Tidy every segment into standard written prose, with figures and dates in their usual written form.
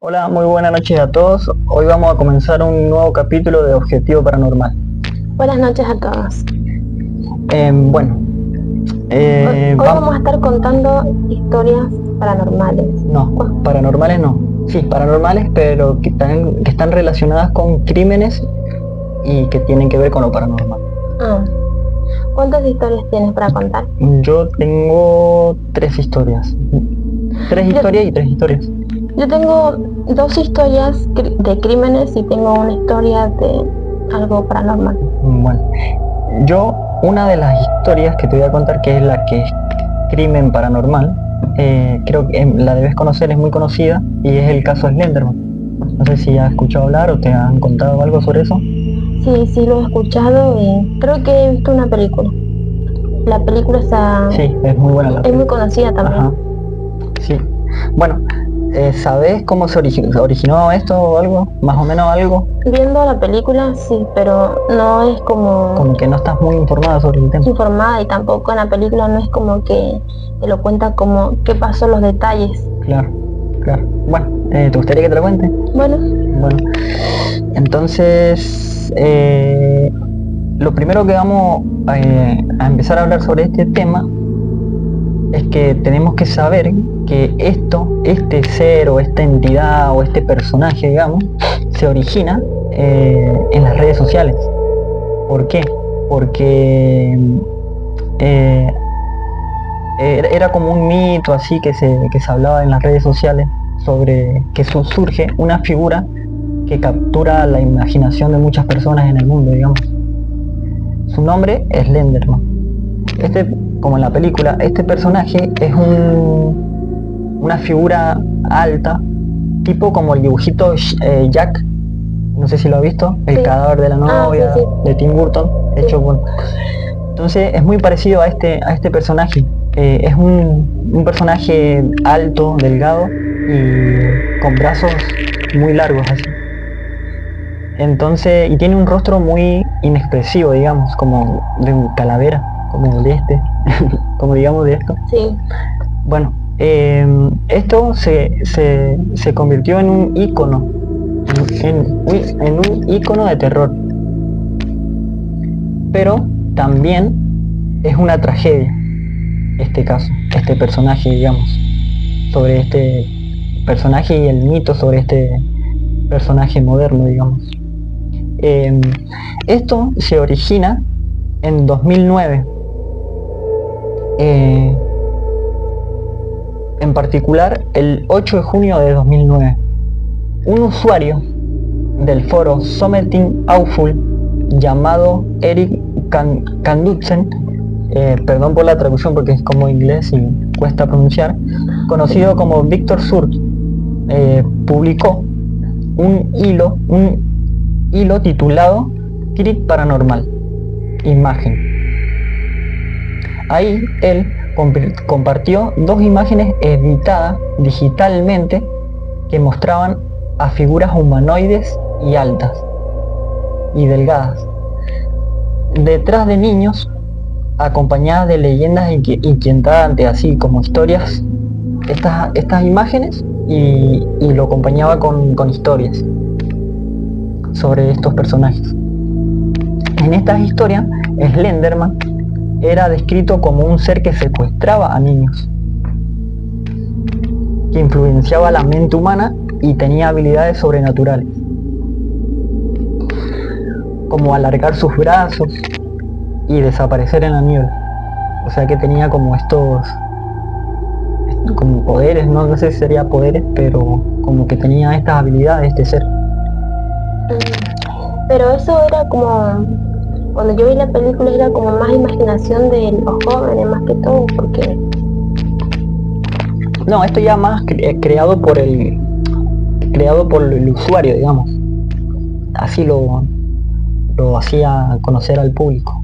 Hola, muy buenas noches a todos. Hoy vamos a comenzar un nuevo capítulo de Objetivo Paranormal. Buenas noches a todos. Bueno, Hoy vamos a estar contando historias paranormales. No, paranormales no. Sí, paranormales, pero que están relacionadas con crímenes y que tienen que ver con lo paranormal. ¿Cuántas historias tienes para contar? Yo tengo tres historias. Tres historias y tres historias. Yo tengo dos historias de crímenes y tengo una historia de algo paranormal. Bueno, una de las historias que te voy a contar, que es la que es crimen paranormal, creo que la debes conocer, es muy conocida, y es el caso Slenderman. No sé si has escuchado hablar o te han contado algo sobre eso. Sí, lo he escuchado y creo que he visto una película. La película está... Sí, es muy buena. Es muy conocida también. Ajá. Sí. Bueno, ¿sabes cómo se originó esto o algo? ¿Más o menos algo? Viendo la película sí, pero no es como... Como que no estás muy informada sobre el tema. Informada, y tampoco en la película no es como que te lo cuenta como qué pasó, los detalles. Claro. Bueno, ¿te gustaría que te lo cuente? Bueno, entonces, lo primero que vamos a empezar a hablar sobre este tema es que tenemos que saber que este ser o esta entidad o este personaje, digamos, se origina en las redes sociales. ¿Por qué? Porque era como un mito así que se hablaba en las redes sociales sobre que surge una figura que captura la imaginación de muchas personas en el mundo, digamos. Su nombre es Slenderman. Como en la película, este personaje es una figura alta, tipo como el dibujito Jack, no sé si lo has visto, el cadáver de la novia, sí. de Tim Burton, hecho por... Entonces es muy parecido a este personaje. Es un personaje alto, delgado y con brazos muy largos así. Entonces, y tiene un rostro muy inexpresivo, digamos, como de un calavera, como de como digamos de esto. Sí. Bueno, esto se convirtió en un ícono, en un ícono de terror. Pero también es una tragedia este caso, este personaje, digamos, sobre este personaje y el mito sobre este personaje moderno, digamos. Esto se origina en 2009. En particular, el 8 de junio de 2009, un usuario del foro Something Awful llamado Eric Kandutzen, perdón por la traducción porque es como inglés y cuesta pronunciar, conocido como Victor Surk, publicó un hilo titulado Crit Paranormal, imagen. Ahí él compartió dos imágenes editadas digitalmente que mostraban a figuras humanoides y altas y delgadas detrás de niños, acompañadas de leyendas inquietantes, así como historias, estas imágenes, y lo acompañaba con historias sobre estos personajes. En estas historias, Slenderman era descrito como un ser que secuestraba a niños, que influenciaba la mente humana y tenía habilidades sobrenaturales, como alargar sus brazos y desaparecer en la niebla. O sea que tenía como como poderes, no sé si sería poderes, pero como que tenía estas habilidades este ser. Pero eso era como, cuando yo vi la película era como más imaginación de los jóvenes más que todo, porque... No, esto ya más creado por el usuario, digamos. Así lo hacía conocer al público.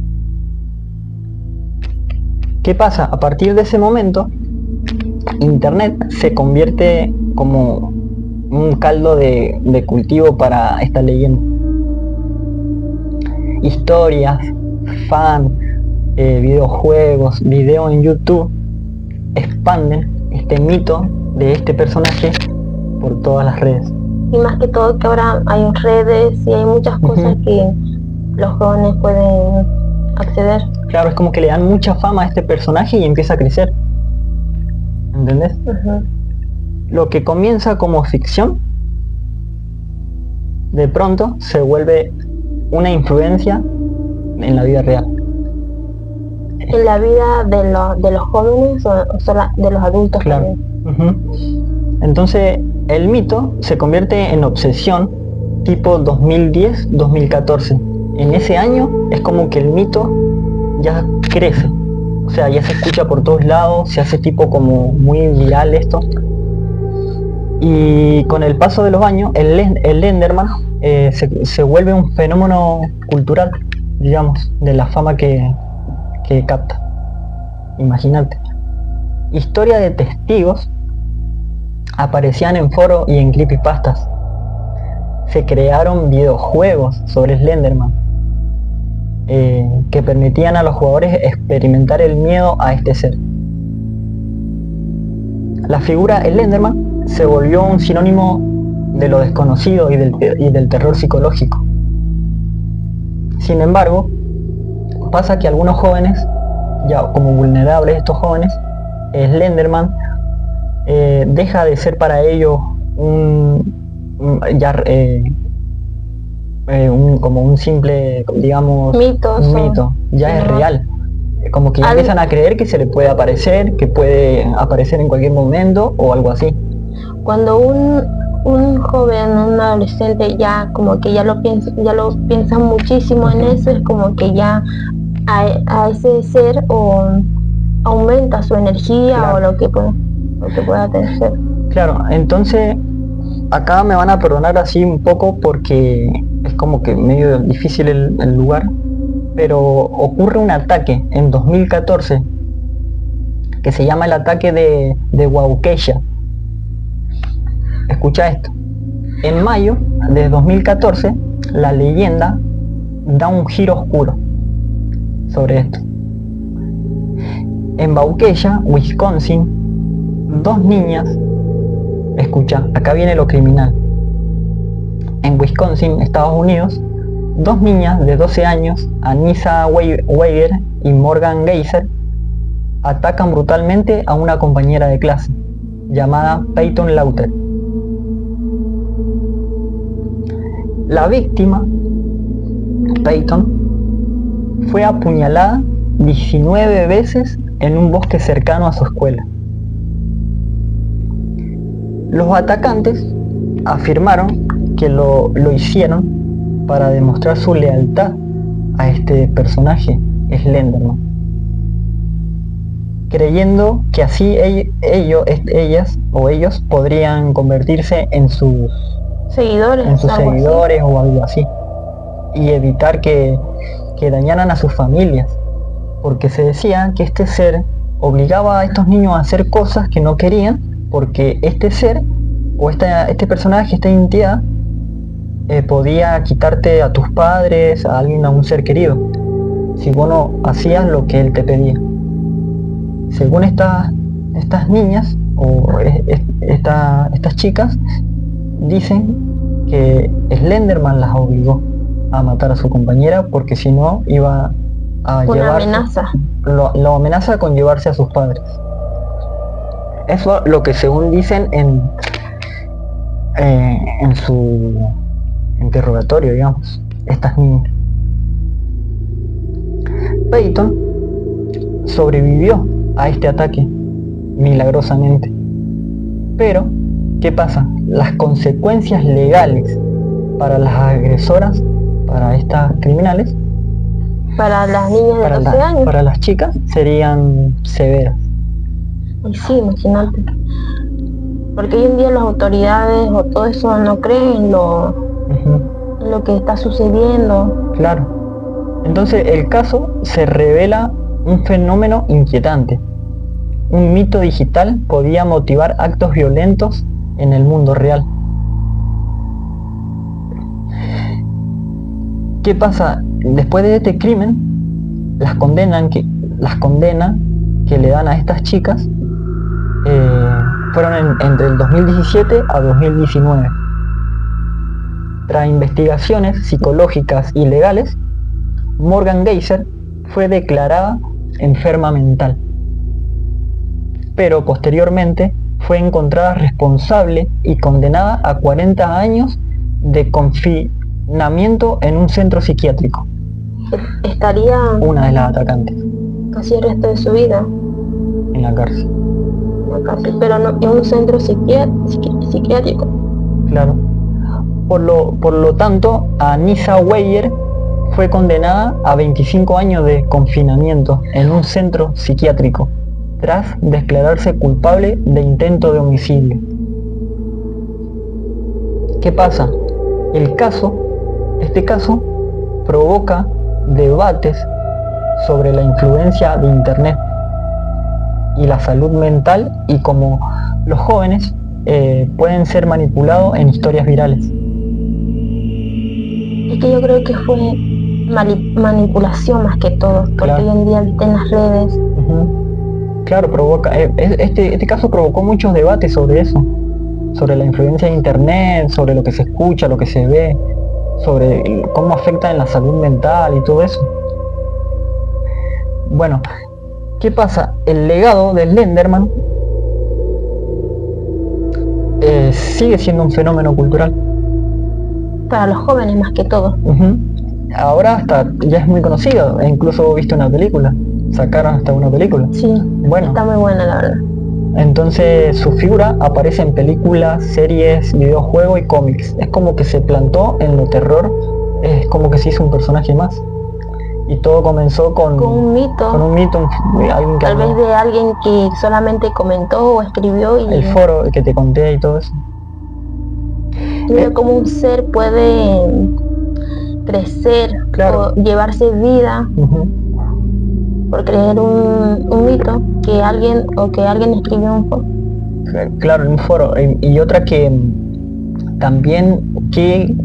¿Qué pasa? A partir de ese momento, Internet se convierte como un caldo de cultivo para esta leyenda. Historias, fan, videojuegos, videos en YouTube expanden este mito de este personaje por todas las redes. Y más que todo que ahora hay redes y hay muchas cosas que los jóvenes pueden acceder. Claro, es como que le dan mucha fama a este personaje y empieza a crecer. ¿Entendés? Lo que comienza como ficción, de pronto se vuelve una influencia en la vida real. ¿En la vida de los jóvenes o solo de los adultos? Claro. Entonces el mito se convierte en obsesión tipo 2010-2014. En ese año es como que el mito ya crece, o sea, ya se escucha por todos lados, se hace tipo como muy viral esto. Y con el paso de los años el Lenderman se vuelve un fenómeno cultural, digamos, de la fama que capta. Imagínate. Historia de testigos aparecían en foros y en creepypastas. Se crearon videojuegos sobre Slenderman que permitían a los jugadores experimentar el miedo a este ser. La figura Slenderman se volvió un sinónimo de lo desconocido y del terror psicológico. Sin embargo, pasa que algunos jóvenes, ya como vulnerables estos jóvenes, Slenderman deja de ser para ellos como un simple, digamos, mito, ya es real. Como que ya empiezan a creer que se le puede aparecer, que puede aparecer en cualquier momento o algo así. Cuando un joven, un adolescente ya como que ya lo piensa muchísimo en eso, es como que ya a ese ser o aumenta su energía, claro, o lo que pueda tener. Claro, entonces acá me van a perdonar así un poco porque es como que medio difícil el lugar, pero ocurre un ataque en 2014 que se llama el ataque de Waukesha. Escucha esto. En mayo de 2014 la leyenda da un giro oscuro sobre esto. En Waukesha, Wisconsin, dos niñas, escucha, acá viene lo criminal. En Wisconsin, Estados Unidos, dos niñas de 12 años, Anissa Weiger y Morgan Geyser, atacan brutalmente a una compañera de clase llamada Peyton Lauter. La víctima, Peyton, fue apuñalada 19 veces en un bosque cercano a su escuela. Los atacantes afirmaron que lo hicieron para demostrar su lealtad a este personaje, Slenderman, creyendo que así ellas o ellos podrían convertirse en sus seguidores o algo así, y evitar que dañaran a sus familias, porque se decía que este ser obligaba a estos niños a hacer cosas que no querían, porque este ser o este personaje, esta entidad, podía quitarte a tus padres, a un ser querido, si vos no hacías lo que él te pedía. Según estas niñas o estas chicas, dicen que Slenderman las obligó a matar a su compañera porque si no iba a llevarse, amenaza. Lo amenaza con llevarse a sus padres. Eso lo que según dicen en su interrogatorio, digamos, estas niñas. Peyton sobrevivió a este ataque milagrosamente, pero ¿qué pasa? Las consecuencias legales para las agresoras, para estas criminales, para las niñas de 12 años, para las chicas, serían severas. Y sí, imagínate, porque hoy en día las autoridades o todo eso no creen lo que está sucediendo. Claro. Entonces el caso se revela un fenómeno inquietante. Un mito digital podía motivar actos violentos en el mundo real. ¿Qué pasa? Después de este crimen, las condenas que le dan a estas chicas fueron entre el 2017 a 2019. Tras investigaciones psicológicas y legales, Morgan Geyser fue declarada enferma mental, pero posteriormente fue encontrada responsable y condenada a 40 años de confinamiento en un centro psiquiátrico. Estaría Una de las atacantes casi el resto de su vida en la cárcel. Pero no en un centro psiquiátrico. Claro. Por lo tanto, Anissa Weier fue condenada a 25 años de confinamiento en un centro psiquiátrico tras declararse culpable de intento de homicidio. ¿Qué pasa? Este caso provoca debates sobre la influencia de Internet y la salud mental y cómo los jóvenes pueden ser manipulados en historias virales. Es que yo creo que fue manipulación más que todo, porque claro. Hoy en día viste en las redes. Claro, provoca. Este caso provocó muchos debates sobre eso, sobre la influencia de Internet, sobre lo que se escucha, lo que se ve, sobre cómo afecta en la salud mental y todo eso. Bueno, ¿qué pasa? El legado de Slenderman sigue siendo un fenómeno cultural. Para los jóvenes más que todo. Ahora hasta ya es muy conocido, e incluso viste una película, sacaron hasta una película. Sí, bueno, está muy buena la verdad. Entonces su figura aparece en películas, series, videojuegos y cómics. Es como que se plantó en lo terror, es como que se hizo un personaje más. Y todo comenzó con un mito. Con un mito, alguien que tal vez de alguien que solamente comentó o escribió y... El foro que te conté y todo eso. Mira cómo un ser puede crecer, claro, o llevarse vida por creer un mito que alguien escribió en un foro. Claro, en un foro. Y otra que también que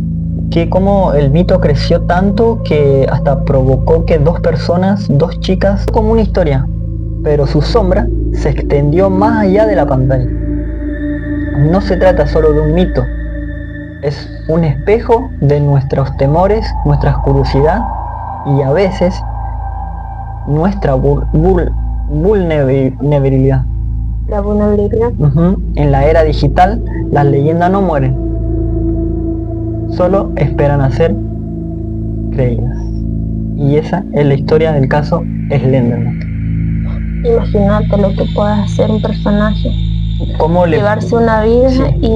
como el mito creció tanto que hasta provocó que dos chicas, como una historia, pero su sombra se extendió más allá de la pantalla. No se trata solo de un mito, es un espejo de nuestros temores, nuestra curiosidad y a veces nuestra vulnerabilidad. La vulnerabilidad. En la era digital, las leyendas no mueren, solo esperan a ser creídas. Y esa es la historia del caso Slenderman. Imagínate lo que puede hacer un personaje. Llevarse una vida y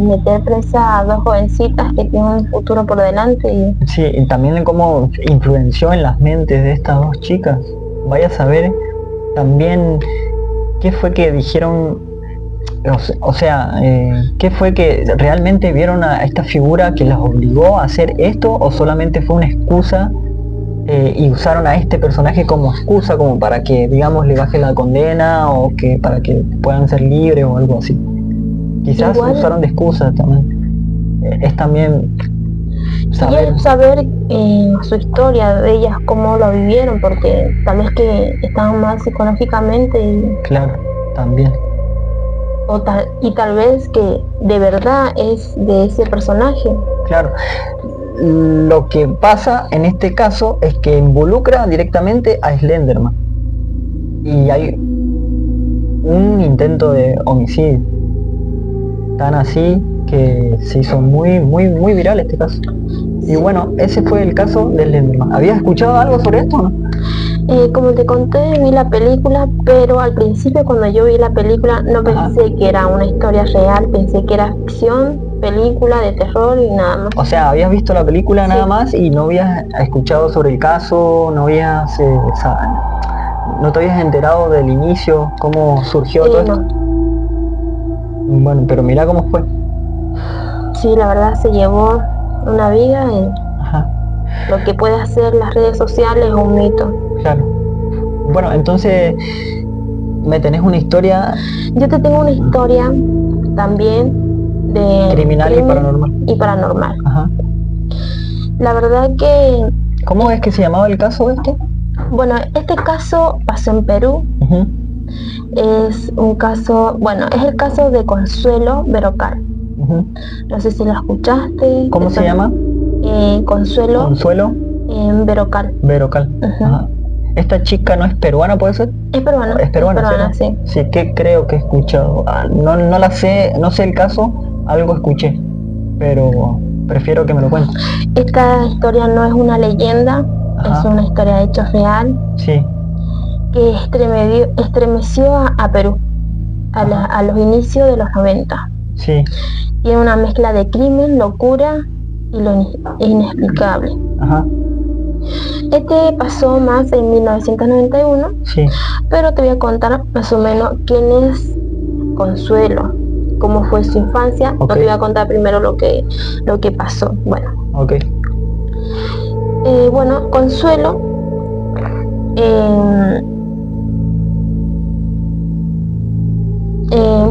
meter presa a dos jovencitas que tienen un futuro por delante. Sí, y también cómo influenció en las mentes de estas dos chicas. Vaya a saber también qué fue que dijeron, qué fue que realmente vieron a esta figura que las obligó a hacer esto, o solamente fue una excusa y usaron a este personaje como excusa, como para que, digamos, le baje la condena o que para que puedan ser libres o algo así. Quizás usaron de excusa también. Es también saber su historia de ellas, cómo lo vivieron, porque tal vez que estaban mal psicológicamente y... Claro, también. Y tal vez que de verdad es de ese personaje. Claro. Lo que pasa en este caso es que involucra directamente a Slenderman y hay un intento de homicidio, tan así que se hizo muy viral este caso. Y bueno, ese fue el caso de Slenderman. ¿Habías escuchado algo sobre esto o no? Como te conté, vi la película, pero al principio cuando yo vi la película no pensé que era una historia real, pensé que era ficción, película de terror y nada más. O sea, habías visto la película nada más y no habías escuchado sobre el caso, no te habías enterado del inicio, cómo surgió todo esto. Bueno, pero mira cómo fue. Sí, la verdad se llevó una vida y lo que puede hacer las redes sociales es un mito. Claro. Bueno, entonces me tenés una historia. Yo te tengo una historia también de criminal y paranormal. La verdad que... ¿Cómo es que se llamaba el caso este? Bueno, este caso pasó en Perú. Es un caso, bueno, es el caso de Consuelo Berocal. No sé si lo escuchaste. ¿Cómo se llama? Consuelo Consuelo Berocal. Berocal. Ajá. ¿Esta chica no es peruana, puede ser? Es peruana. Es peruana, sí. Sí, que creo que he escuchado. No, no la sé, no sé el caso, algo escuché, pero prefiero que me lo cuentes. Esta historia no es una leyenda, Ajá. es una historia de hecho real. Sí. Que estremeció a Perú a los inicios de los 90. Sí. Tiene una mezcla de crimen, locura y lo inexplicable. Ajá. Este pasó más en 1991, sí. Pero te voy a contar más o menos quién es Consuelo, cómo fue su infancia. Okay. No te voy a contar primero lo que pasó. Bueno. Okay. Bueno, Consuelo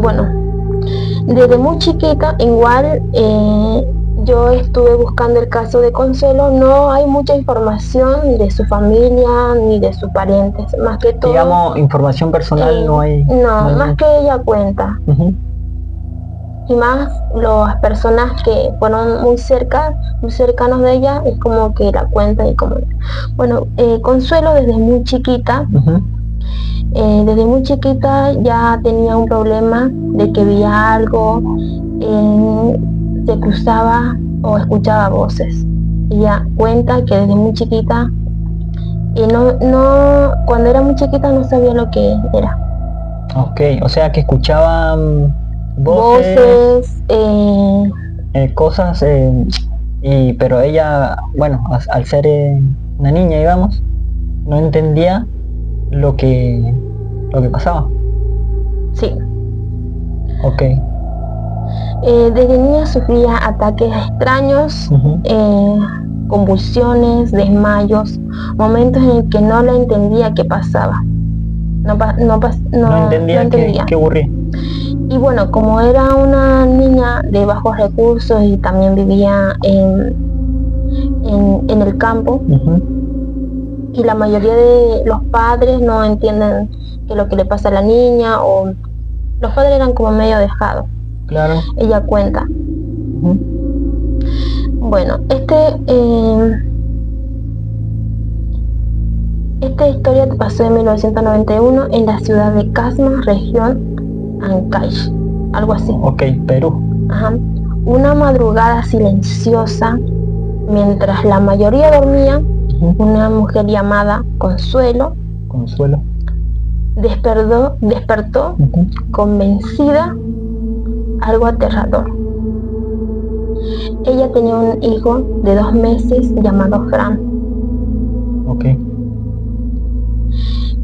bueno, desde muy chiquita, igual yo estuve buscando el caso de Consuelo. No hay mucha información ni de su familia ni de sus parientes, más que todo. Digamos, información personal no hay. No, más que ella cuenta. Y más las personas que fueron muy cercanos de ella, es como que la cuentan y como. Bueno, Consuelo desde muy chiquita. Desde muy chiquita ya tenía un problema de que veía algo, se cruzaba o escuchaba voces. Ella cuenta que desde muy chiquita, cuando era muy chiquita no sabía lo que era. Ok, o sea que escuchaban voces cosas, pero ella, bueno, al ser una niña, digamos, no entendía lo que pasaba. Sí. Ok. Desde niña sufría ataques extraños, convulsiones, desmayos, momentos en el que no la entendía qué pasaba. No entendía qué ocurría. Y bueno, como era una niña de bajos recursos y también vivía en el campo, y la mayoría de los padres no entienden qué es lo que le pasa a la niña, o los padres eran como medio dejados. Claro. Ella cuenta. Bueno, esta historia pasó en 1991 en la ciudad de Casma, región Ancash, algo así. Ok, Perú. Ajá. Una madrugada silenciosa, mientras la mayoría dormía, una mujer llamada Consuelo despertó convencida, algo aterrador. Ella tenía un hijo de 2 meses llamado Fran. Ok.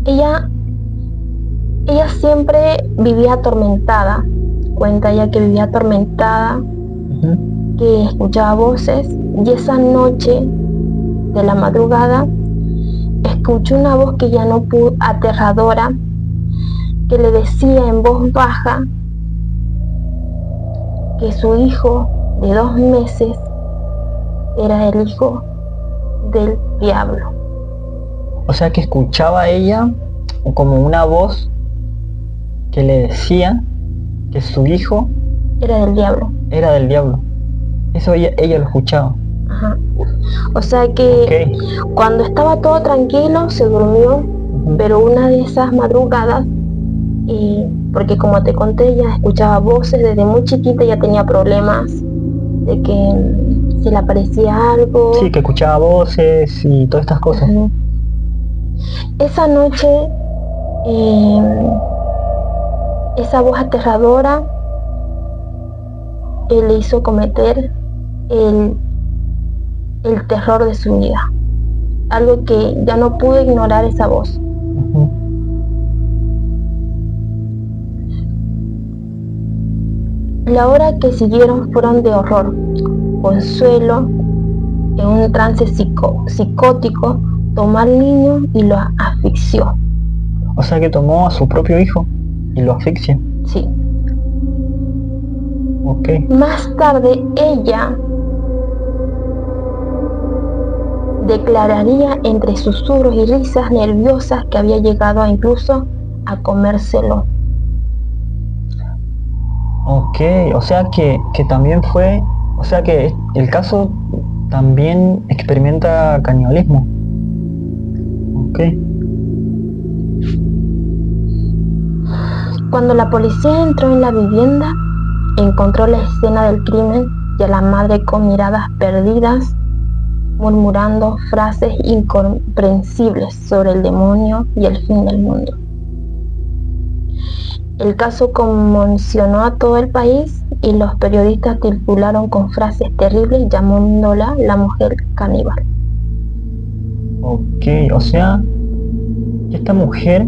Ella siempre vivía atormentada. Cuenta ella que vivía atormentada, que escuchaba voces, y esa noche de la madrugada escuchó una voz que ya no pudo, aterradora, que le decía en voz baja que su hijo de 2 meses era el hijo del diablo. O sea que escuchaba ella como una voz que le decía que su hijo era del diablo. Eso ella lo escuchaba. Ajá. O sea que cuando estaba todo tranquilo se durmió, pero una de esas madrugadas, porque como te conté, ella escuchaba voces desde muy chiquita, ya tenía problemas de que se le aparecía algo. Sí, que escuchaba voces y todas estas cosas. Esa noche, esa voz aterradora le hizo cometer el terror de su vida, algo que ya no pudo ignorar esa voz. La hora que siguieron fueron de horror. Consuelo, en un trance psicótico, tomó al niño y lo asfixió. O sea que tomó a su propio hijo y lo asfixia. Sí. Ok. Más tarde ella declararía entre susurros y risas nerviosas que había llegado incluso a comérselo. Ok, o sea que también fue, o sea que el caso también experimenta canibalismo. Ok, Cuando la policía entró en la vivienda, encontró la escena del crimen y a la madre con miradas perdidas, murmurando frases incomprensibles sobre el demonio y el fin del mundo. El caso conmocionó a todo el país y los periodistas titularon con frases terribles llamándola la mujer caníbal. ok, o sea que esta mujer,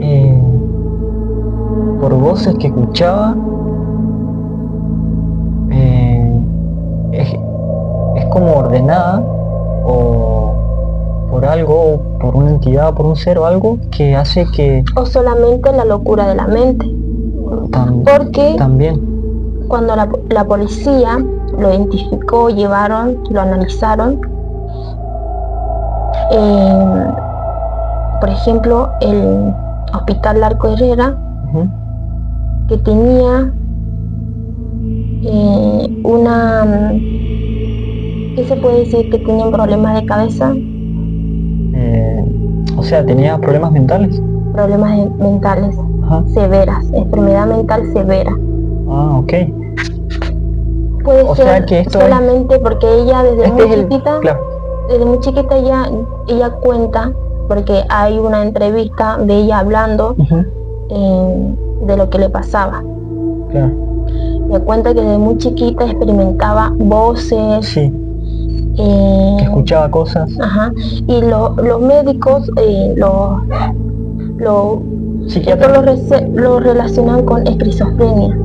eh, por voces que escuchaba, eh, es, es como ordenada o por algo, por una entidad, por un ser o algo que hace que O solamente la locura de la mente. Porque también, cuando la policía lo identificó, llevaron, lo analizaron, por ejemplo, el Hospital Larco Herrera, ujú, que tenía ¿qué se puede decir? Que tenían problemas de cabeza, o sea, tenía problemas mentales. problemas mentales Ajá. severas, enfermedad mental severa. Ah, ok. Puede O sea ser que esto es, solamente porque ella este es el, claro, desde muy chiquita ella cuenta, porque hay una entrevista de ella hablando ujú, de lo que le pasaba. claro, Me cuenta que desde muy chiquita experimentaba voces, sí, que escuchaba cosas, ajá, y los médicos, esto psiquiatra, lo relacionan con esquizofrenia.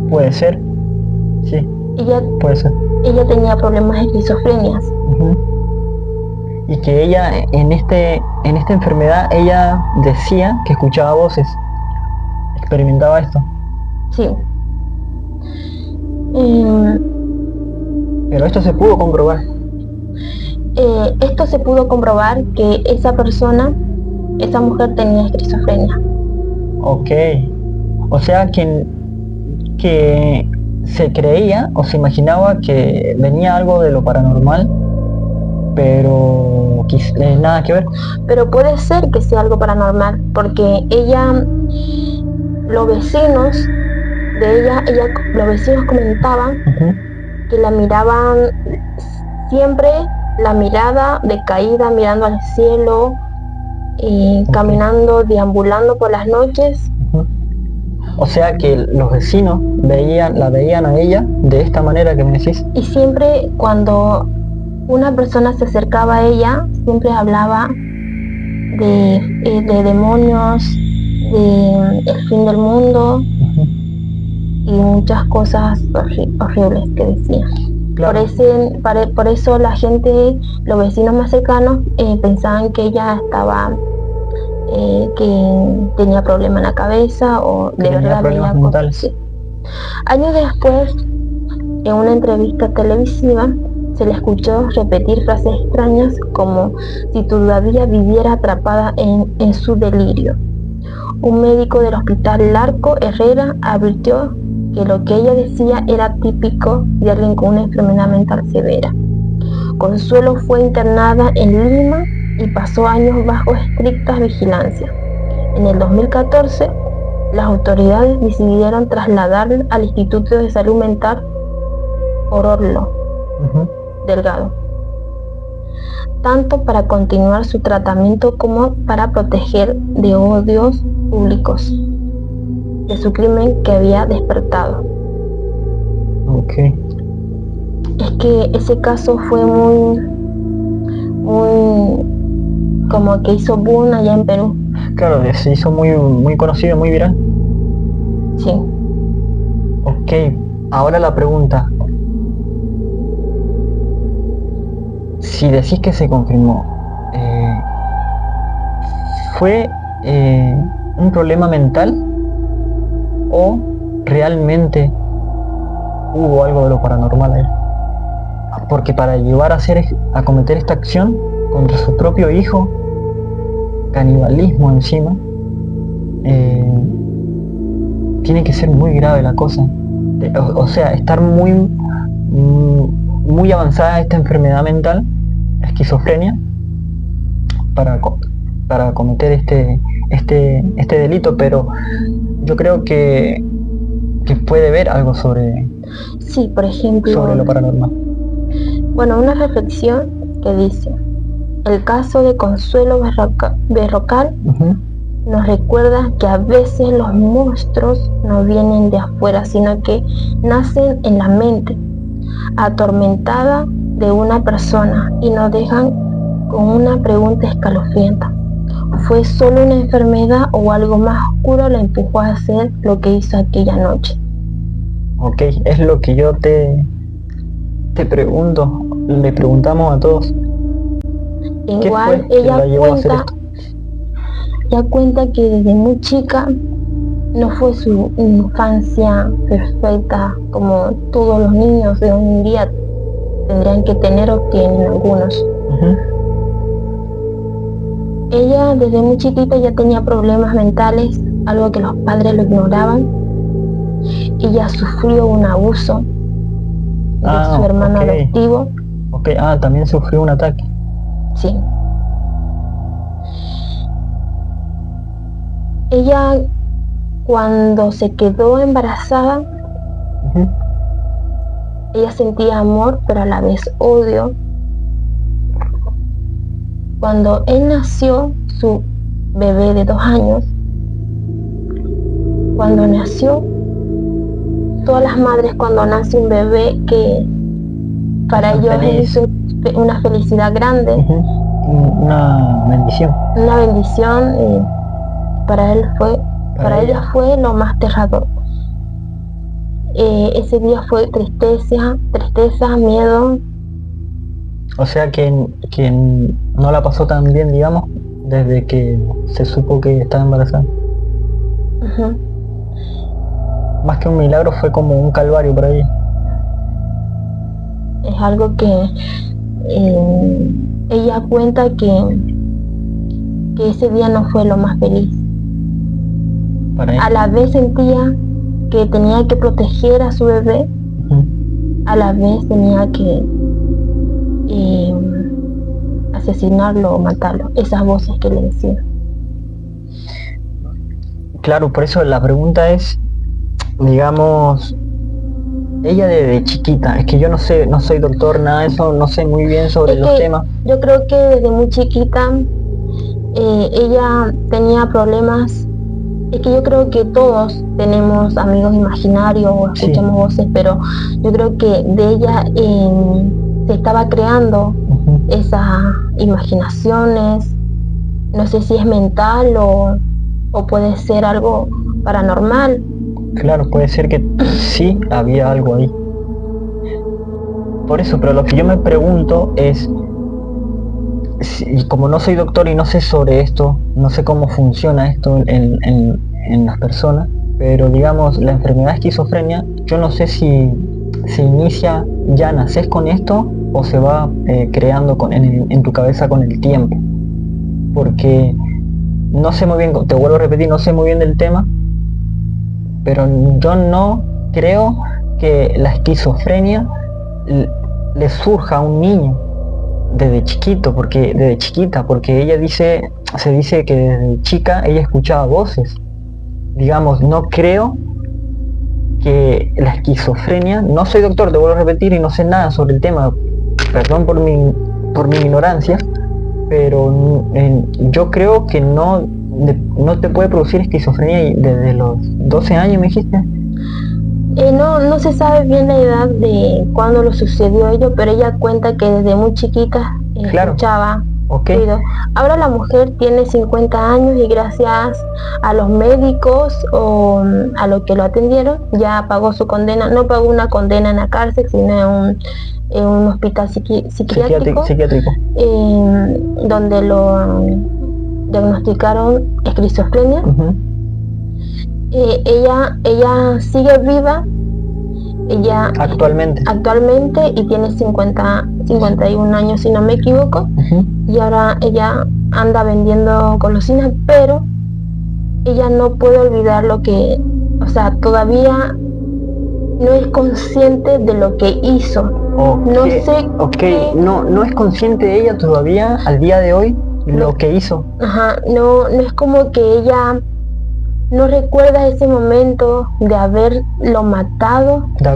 puede ser, sí, Ella, puede ser. ella tenía problemas de esquizofrenia. Ujú. Y que ella en esta enfermedad, ella decía que escuchaba voces, experimentaba esto, Sí. Eh, pero esto se pudo comprobar. Esto se pudo comprobar que esa mujer tenía esquizofrenia. Ok, o sea que se creía o se imaginaba que venía algo de lo paranormal, pero nada que ver. Pero puede ser que sea algo paranormal, porque los vecinos los vecinos comentaban Ujú, que la miraban siempre, la mirada decaída, mirando al cielo, ok, caminando, deambulando por las noches. ujú. O sea que los vecinos la veían a ella de esta manera que me decís. Y siempre cuando una persona se acercaba a ella, siempre hablaba de demonios, de el fin del mundo Ujú, y muchas cosas horribles que decía. claro, Por eso la gente, los vecinos más cercanos, pensaban que ella que tenía problemas en la cabeza o que de tenía verdad problemas veía cosas mentales. así. Años después, en una entrevista televisiva, se le escuchó repetir frases extrañas como si todavía viviera atrapada en su delirio. Un médico del hospital Larco Herrera advirtió que lo que ella decía era típico de alguien con una enfermedad mental severa. Consuelo fue internada en Lima y pasó años bajo estricta vigilancia. En el 2014, las autoridades decidieron trasladarla al Instituto de Salud Mental Ororlo Ujú. Delgado, tanto para continuar su tratamiento como para proteger de odios públicos de su crimen que había despertado. Ok, Es que ese caso fue muy, como que hizo boom allá en Perú. claro, se hizo muy conocido, muy viral. Sí. Ok, ahora la pregunta, si decís que se confirmó, ¿fue un problema mental o realmente hubo algo de lo paranormal ahí? Porque para llevar a cometer esta acción contra su propio hijo, canibalismo encima, tiene que ser muy grave la cosa. O sea, estar muy avanzada esta enfermedad mental, esquizofrenia, para cometer este delito, pero yo creo que puede ver algo sobre Sí, por ejemplo, lo paranormal. Bueno, una reflexión que dice: el caso de Consuelo Berrocal nos recuerda que a veces los monstruos no vienen de afuera, sino que nacen en la mente atormentada de una persona y nos dejan con una pregunta escalofriante: ¿fue solo una enfermedad o algo más oscuro la empujó a hacer lo que hizo aquella noche? Ok, es lo que yo te pregunto, le preguntamos a todos. ¿Qué Igual fue que la llevó a hacer esto? ella cuenta que desde muy chica no fue su infancia perfecta como todos los niños de hoy en día tendrían que tener o tienen algunos. Ella desde muy chiquita ya tenía problemas mentales, algo que los padres lo ignoraban. Ella sufrió un abuso de su hermano adoptivo. Ok, también sufrió un ataque. Sí. Ella, cuando se quedó embarazada, ella sentía amor, pero a la vez odio. Cuando él nació, su bebé de 2 años, cuando nació, todas las madres cuando nace un bebé, que para ellos es una felicidad grande, una bendición. Una bendición, y para ella fue lo más aterrador. Ese día fue tristeza, miedo. O sea que no la pasó tan bien, digamos, desde que se supo que estaba embarazada. Más que un milagro, fue como un calvario para ella. Es algo que ella cuenta que ese día no fue lo más feliz. Para ella. A la vez sentía que tenía que proteger a su bebé, a la vez tenía que asesinarlo o matarlo, esas voces que le decían. Claro, por eso la pregunta es, digamos, ella desde chiquita, es que yo no soy doctor, nada de eso, no sé muy bien sobre los temas. Yo creo que desde muy chiquita ella tenía problemas. Es que yo creo que todos tenemos amigos imaginarios o escuchamos voces, pero yo creo que de ella se estaba creando esas imaginaciones. No sé si es mental o puede ser algo paranormal. Claro, puede ser que sí había algo ahí. Por eso, pero lo que yo me pregunto es, y como no soy doctor y no sé sobre esto, no sé cómo funciona esto en las personas, pero digamos, la enfermedad de esquizofrenia, yo no sé si se inicia, ya naces con esto o se va creando en tu cabeza con el tiempo. Porque no sé muy bien, te vuelvo a repetir, no sé muy bien del tema, pero yo no creo que la esquizofrenia le surja a un niño desde chiquita, porque ella se dice que desde chica ella escuchaba voces. Digamos, no creo que la esquizofrenia, no soy doctor, te vuelvo a repetir, y no sé nada sobre el tema, perdón por mi ignorancia, pero yo creo que no te puede producir esquizofrenia desde los 12 años, me dijiste. No se sabe bien la edad de cuándo lo sucedió ello, pero ella cuenta que desde muy chiquita escuchaba ruido. Ahora la mujer tiene 50 años y gracias a los médicos o a los que lo atendieron ya pagó su condena. No pagó una condena en la cárcel, sino en un hospital psiquiátrico. Donde lo diagnosticaron esquizofrenia. Ella sigue viva, ella actualmente y tiene 51 años si no me equivoco, y ahora ella anda vendiendo golosinas, pero ella no puede olvidar lo que, o sea, todavía no es consciente de lo que hizo. No sé qué, no es consciente ella todavía al día de hoy lo que hizo. Ajá, no es como que ella no recuerda ese momento de haberlo matado. De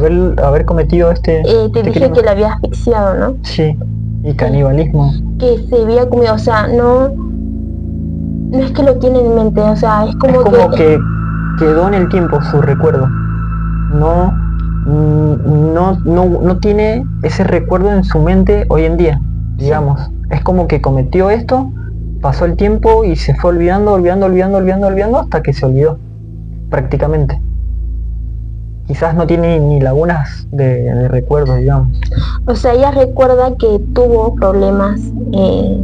haber cometido te dije crimen. que la había asfixiado, ¿no? Sí, y canibalismo. Que se había comido, o sea, no es que lo tiene en mente, o sea, es como que quedó en el tiempo su recuerdo. No tiene ese recuerdo en su mente hoy en día, digamos. Sí. Es como que cometió esto, pasó el tiempo y se fue olvidando hasta que se olvidó, prácticamente. Quizás no tiene ni lagunas de recuerdo, digamos. O sea, ella recuerda que tuvo problemas de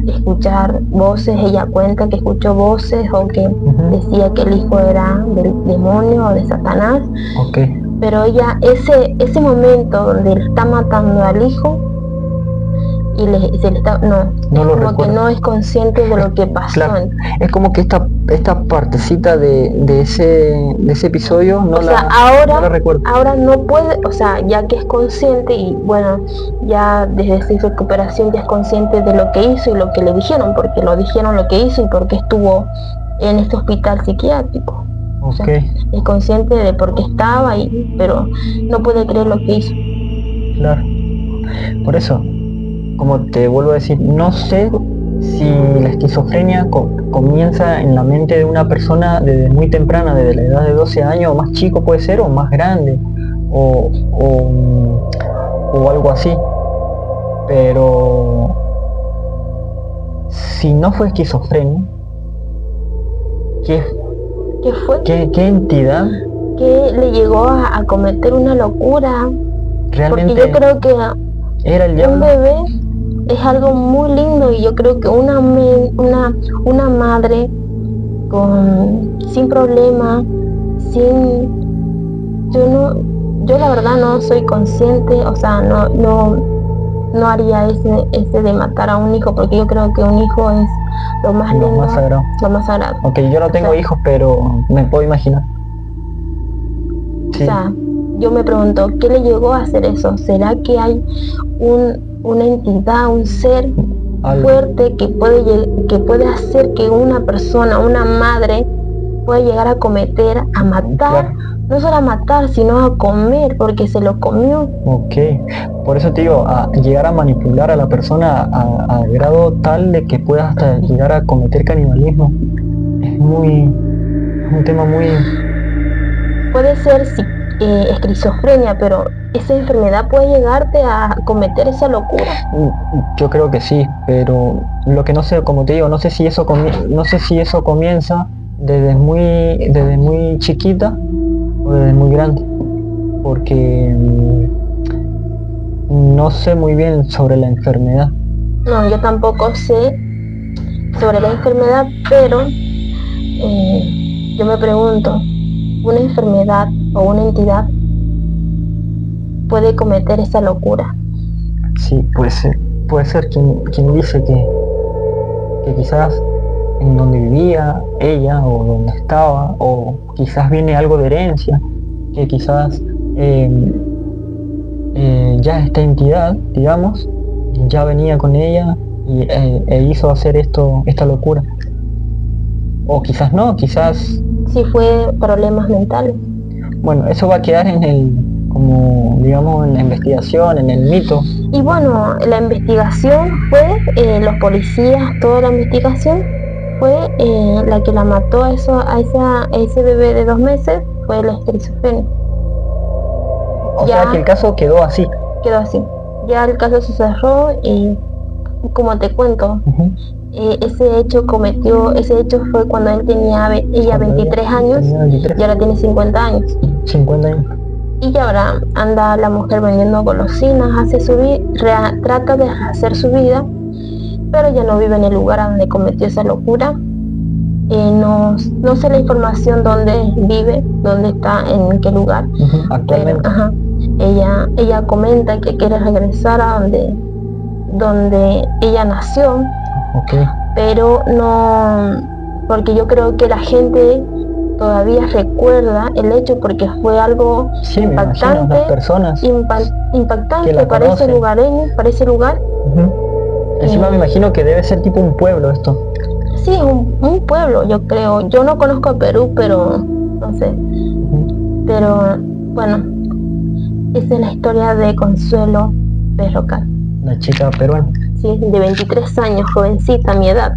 escuchar voces, ella cuenta que escuchó voces o que decía que el hijo era del demonio o de Satanás. Okay. Pero ella, ese momento donde él está matando al hijo y se le está, no lo recuerda. Que no es consciente de lo que pasó. Claro, es como que esta partecita de ese episodio no la recuerda. Ahora no puede, o sea, ya que es consciente y bueno, ya desde su recuperación ya es consciente de lo que hizo y lo que le dijeron, porque lo dijeron lo que hizo y porque estuvo en este hospital psiquiátrico. Okay. O sea, es consciente de por qué estaba ahí, pero no puede creer lo que hizo. Claro. Por eso, como te vuelvo a decir, no sé si la esquizofrenia comienza en la mente de una persona desde muy temprana, desde la edad de 12 años, o más chico puede ser, o más grande, o algo así. Pero si no fue esquizofrenia, ¿qué fue? ¿Qué entidad? Que le llegó a cometer una locura. Realmente porque yo creo que era el diablo. Un bebé es algo muy lindo y yo creo que una madre sin problema, yo la verdad no soy consciente, o sea, no haría ese de matar a un hijo, porque yo creo que un hijo es lo más lindo, lo más sagrado. Ok, yo no tengo hijos, pero me puedo imaginar. Sí. O sea, yo me pregunto, ¿qué le llegó a hacer eso? ¿Será que hay una entidad, un ser fuerte que puede hacer que una persona, una madre, pueda llegar a cometer, a matar? Claro. No solo a matar, sino a comer, porque se lo comió. Ok, por eso te digo, a llegar a manipular a la persona a grado tal de que pueda hasta llegar a cometer canibalismo. Es un tema muy... Puede ser esquizofrenia, pero esa enfermedad puede llegarte a cometer esa locura. Yo creo que sí, pero lo que no sé, como te digo, no sé si eso comienza desde muy chiquita o desde muy grande, porque no sé muy bien sobre la enfermedad. No, yo tampoco sé sobre la enfermedad, pero yo me pregunto, ¿una enfermedad o una entidad puede cometer esa locura? Sí, puede ser quien dice que quizás en donde vivía ella o donde estaba, o quizás viene algo de herencia, que quizás ya esta entidad, digamos, ya venía con ella e hizo hacer esta locura. O quizás no, quizás... Si fue problemas mentales. Bueno, eso va a quedar como digamos, en la investigación, en el mito. Y bueno, la investigación fue, los policías, toda la investigación fue la que la mató a ese bebé de 2 meses, fue la esquizofrenia. O sea que el caso quedó así. Quedó así. Ya el caso se cerró y, como te cuento, ese hecho fue cuando ella 23 años y ahora tiene 50 años. 50 años. Y ahora anda la mujer vendiendo golosinas, trata de hacer su vida, pero ya no vive en el lugar donde cometió esa locura. No sé la información dónde vive, dónde está, en qué lugar. Actualmente. Pero, ella comenta que quiere regresar a donde ella nació. Okay. Pero no porque yo creo que la gente todavía recuerda el hecho porque fue algo Sí, me imagino, impactante, las personas que impactante la para ese conocen. lugareño, para ese lugar. Ujú. Encima me imagino que debe ser tipo un pueblo esto. Sí, es un pueblo, yo creo. Yo no conozco a Perú, pero no sé. Ujú. Pero bueno, esa es la historia de Consuelo Berrocal. La chica peruana. Sí, de 23 años, jovencita, mi edad.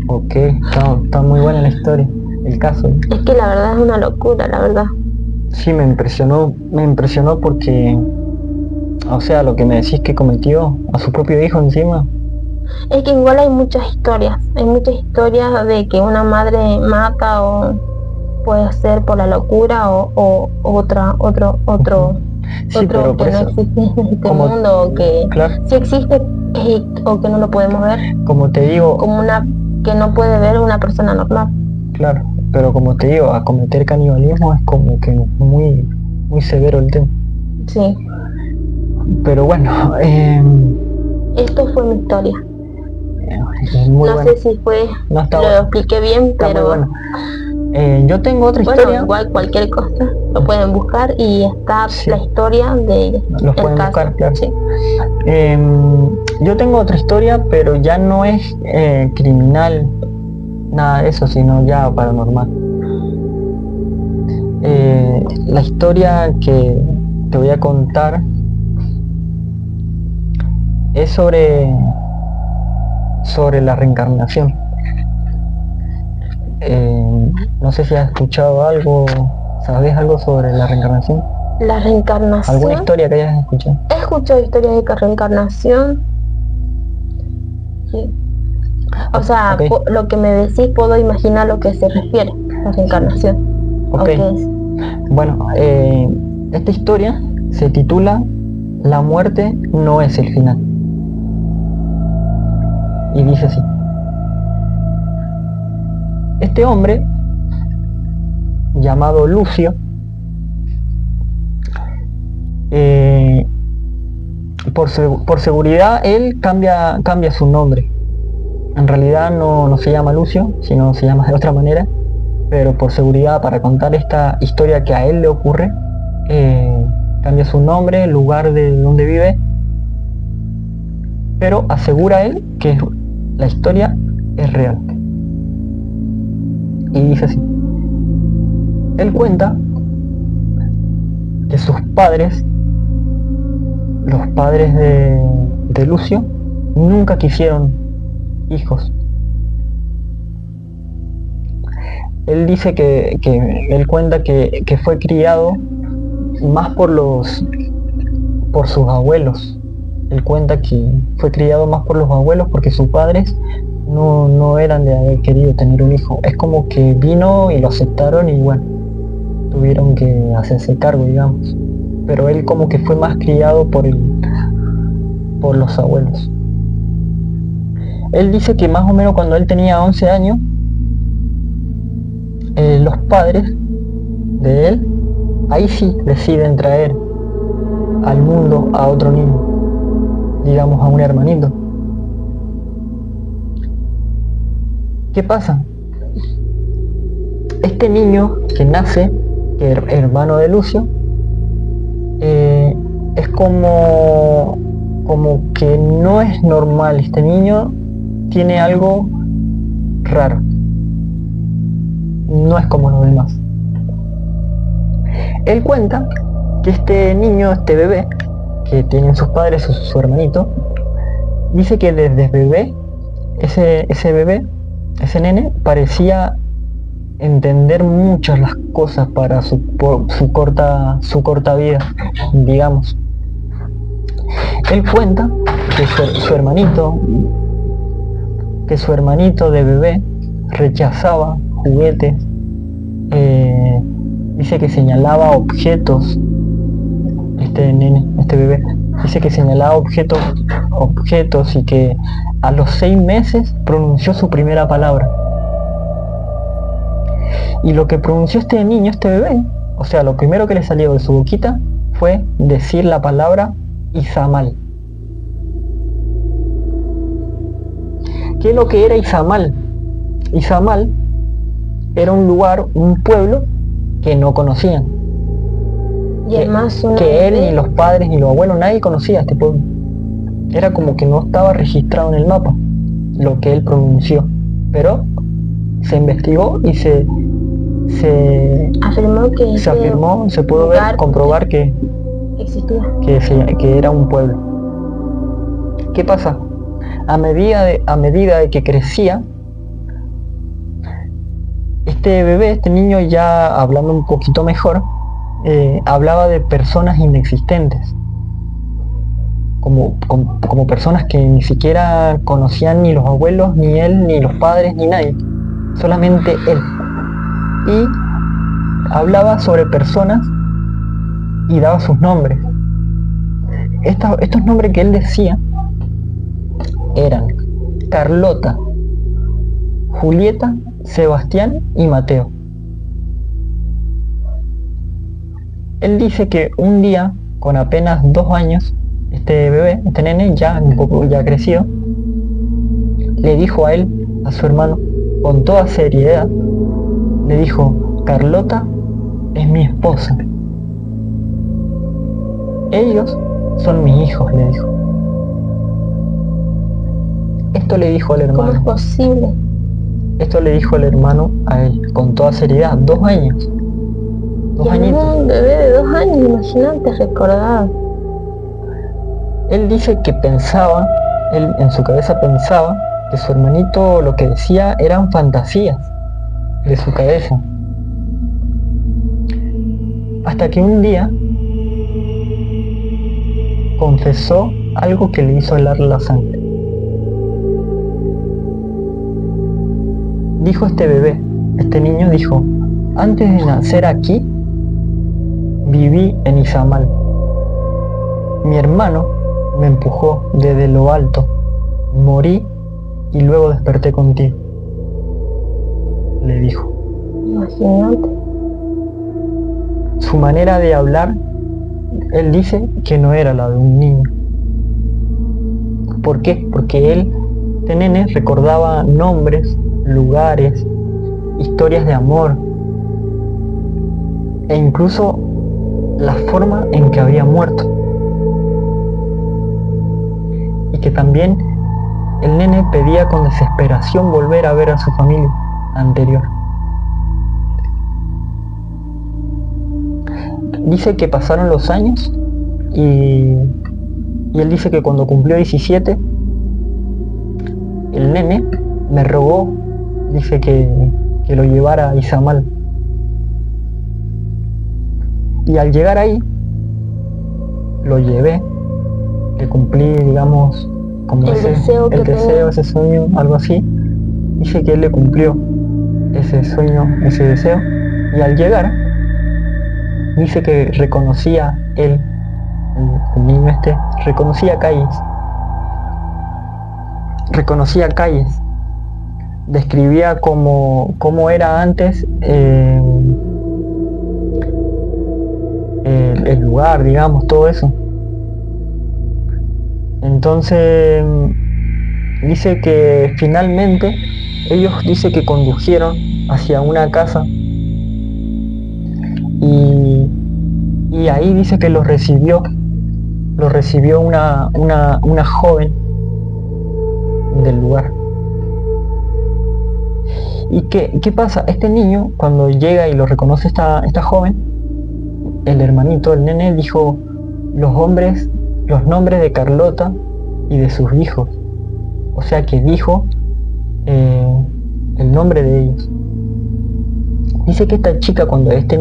Ok, está muy buena la historia, el caso. Es que la verdad es una locura, la verdad. Sí, me impresionó porque, o sea, lo que me decís que cometió a su propio hijo encima. Es que igual hay muchas historias de que una madre mata o puede ser por la locura o Sí, pero otro por que no eso, existe en este como, mundo o que claro, sí existe o que no lo podemos ver como te digo, como una que no puede ver una persona normal. claro, pero como te digo, a cometer canibalismo es como que muy severo el tema. Sí, Pero bueno, esto fue mi historia. es muy No bueno. sé si fue, No está lo bueno, expliqué bien, está muy pero bueno. Yo tengo otra bueno, historia. igual cualquier cosa lo pueden buscar y está Sí, la historia de los el pueden caso. buscar, claro. Sí. Yo tengo otra historia, pero ya no es criminal, nada de eso, sino ya paranormal. La historia que te voy a contar es sobre la reencarnación. No sé si has escuchado algo, ¿sabes algo sobre la reencarnación? La ¿Alguna reencarnación. historia que hayas escuchado? He escuchado historias de reencarnación. Sí. O sea, Ok, lo que me decís puedo imaginar a lo que se refiere la reencarnación. ok. ¿O qué es? Bueno, esta historia se titula La muerte no es el final. Y dice así. Este hombre, llamado Lucio, eh, por seguridad él cambia su nombre. En realidad no se llama Lucio, sino se llama de otra manera, pero por seguridad, para contar esta historia que a él le ocurre, cambia su nombre, el lugar de donde vive, pero asegura él que la historia es real. Y dice así. Él cuenta que sus padres, los padres de Lucio, nunca quisieron hijos. Él dice que él cuenta que fue criado más por sus abuelos. Él cuenta que fue criado más por los abuelos porque sus padres no eran de haber querido tener un hijo. Es como que vino y lo aceptaron y bueno, tuvieron que hacerse cargo, digamos. Pero él como que fue más criado por los abuelos. Él dice que más o menos cuando él tenía 11 años, los padres de él, ahí sí deciden traer al mundo a otro niño, digamos a un hermanito. ¿Qué pasa? Este niño que nace, que es hermano de Lucio, es como que no es normal. Este niño tiene algo raro, no es como los demás. Él cuenta que este niño, este bebé, que tienen sus padres, su hermanito, dice que desde bebé, ese bebé, ese nene, parecía entender muchas las cosas para su corta vida, digamos. Él cuenta que su hermanito de bebé rechazaba juguetes, dice que señalaba objetos, este nene, este bebé, dice que señalaba objetos y que a los 6 meses pronunció su primera palabra. Y lo que pronunció este niño, este bebé, o sea, lo primero que le salió de su boquita fue decir la palabra Izamal. ¿Qué es lo que era Izamal? Izamal era un lugar, un pueblo que no conocían. Y además Que él, ni los padres, ni los abuelos, nadie conocía este pueblo. Era como que no estaba registrado en el mapa lo que él pronunció. Pero se investigó y se afirmó que se pudo ver, comprobar que existía, que era un pueblo. ¿Qué pasa? A medida de que crecía, este bebé, este niño, ya hablando un poquito mejor, hablaba de personas inexistentes, como personas que ni siquiera conocían ni los abuelos, ni él, ni los padres, ni nadie, solamente él. Y hablaba sobre personas y daba sus nombres. Estos nombres que él decía eran Carlota, Julieta, Sebastián y Mateo. Él dice que un día, con apenas 2 años, este bebé, este nene, ya un poco ya crecido, le dijo a él, a su hermano, con toda seriedad, le dijo: Carlota es mi esposa. Ellos son mis hijos, le dijo. Esto le dijo al hermano. ¿Cómo es posible? Esto le dijo el hermano a él, con toda seriedad, 2 años. 2 añitos. Un bebé de 2 años, imagínate, recordar. Él dice que pensaba, él en su cabeza pensaba que su hermanito lo que decía eran fantasías de su cabeza. Hasta que un día confesó algo que le hizo helar la sangre. Dijo este bebé, este niño dijo: antes de nacer aquí, viví en Izamal. Mi hermano me empujó desde lo alto, morí y luego desperté contigo, le dijo. Imagínate. Su manera de hablar, él dice que no era la de un niño. ¿Por qué? Porque él, este nene, recordaba nombres, lugares, historias de amor e incluso la forma en que había muerto. Y que también el nene pedía con desesperación volver a ver a su familia anterior. Dice que pasaron los años y él dice que cuando cumplió 17, el nene me rogó, dice que lo llevara a Izamal. Y al llegar ahí, lo llevé, le cumplí, digamos, como el deseo, ese sueño, algo así. Dice que él le cumplió ese sueño, ese deseo. Y al llegar, dice que reconocía él, el niño este, reconocía calles, describía cómo era antes el lugar, digamos, todo eso. Entonces dice que finalmente ellos, dice que condujeron hacia una casa y ahí dice que los recibió una joven del lugar. ¿Y qué pasa? Este niño, cuando llega y lo reconoce esta joven, el hermanito, el nene, dijo los nombres de Carlota y de sus hijos. O sea que dijo el nombre de ellos. Dice que esta chica, cuando este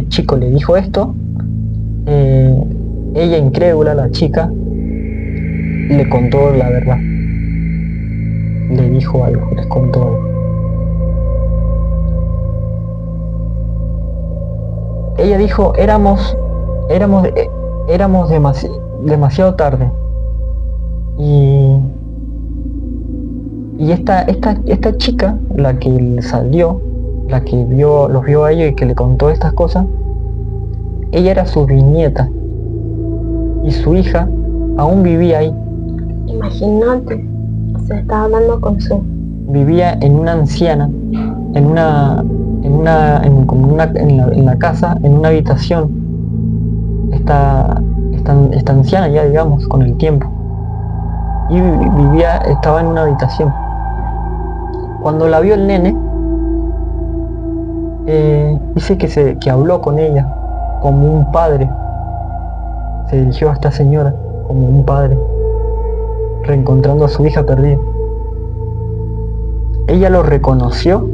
chico le dijo esto, ella, incrédula, la chica, le contó la verdad. Le dijo algo, les contó algo. Ella dijo: éramos demasiado tarde. Y esta chica, la que salió, la que los vio a ellos y que le contó estas cosas, ella era su bisnieta. Y su hija aún vivía ahí. Imagínate, se estaba hablando con su vivía en una anciana, en la casa, en una habitación. Esta anciana ya, digamos, con el tiempo. Y estaba en una habitación. Cuando la vio el nene, dice que habló con ella como un padre. Se dirigió a esta señora como un padre, reencontrando a su hija perdida. Ella lo reconoció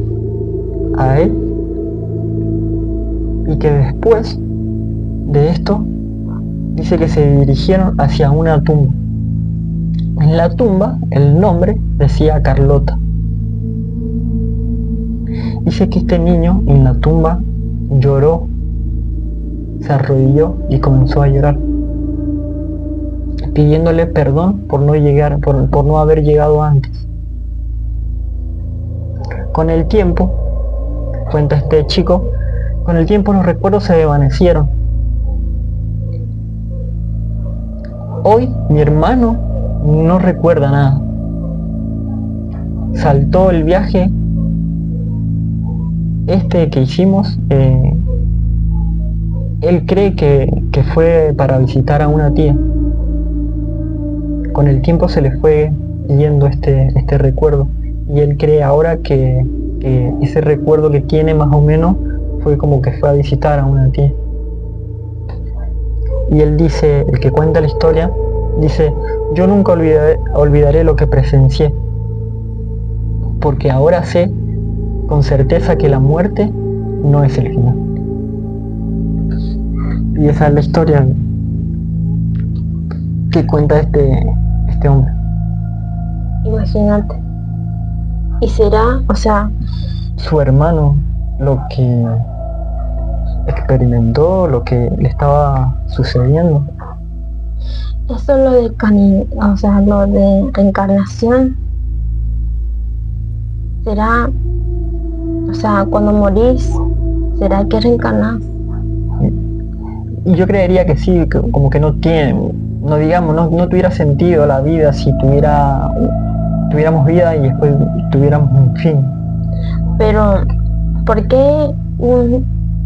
a él, y que después de esto dice que se dirigieron hacia una tumba. En la tumba el nombre decía Carlota. Dice que este niño en la tumba lloró, se arrodilló y comenzó a llorar, pidiéndole perdón por no haber llegado antes. Con el tiempo, cuenta este chico, con el tiempo los recuerdos se desvanecieron. Hoy mi hermano no recuerda nada. Saltó el viaje que hicimos. Él cree que fue para visitar a una tía. Con el tiempo se le fue yendo este recuerdo, y él cree ahora que ese recuerdo que tiene más o menos fue como que fue a visitar a una tía. Y él dice, el que cuenta la historia, dice: yo nunca olvidaré lo que presencié, porque ahora sé con certeza que la muerte no es el final. Y esa es la historia que cuenta este hombre. Imagínate. Y será, o sea, su hermano lo que experimentó, lo que le estaba sucediendo. eso lo de lo de reencarnación. Será, o sea, cuando morís, ¿será que reencarnás? Y yo creería que sí, que como que no tuviera sentido la vida si tuviéramos vida y después tuviéramos un fin. Pero, ¿por qué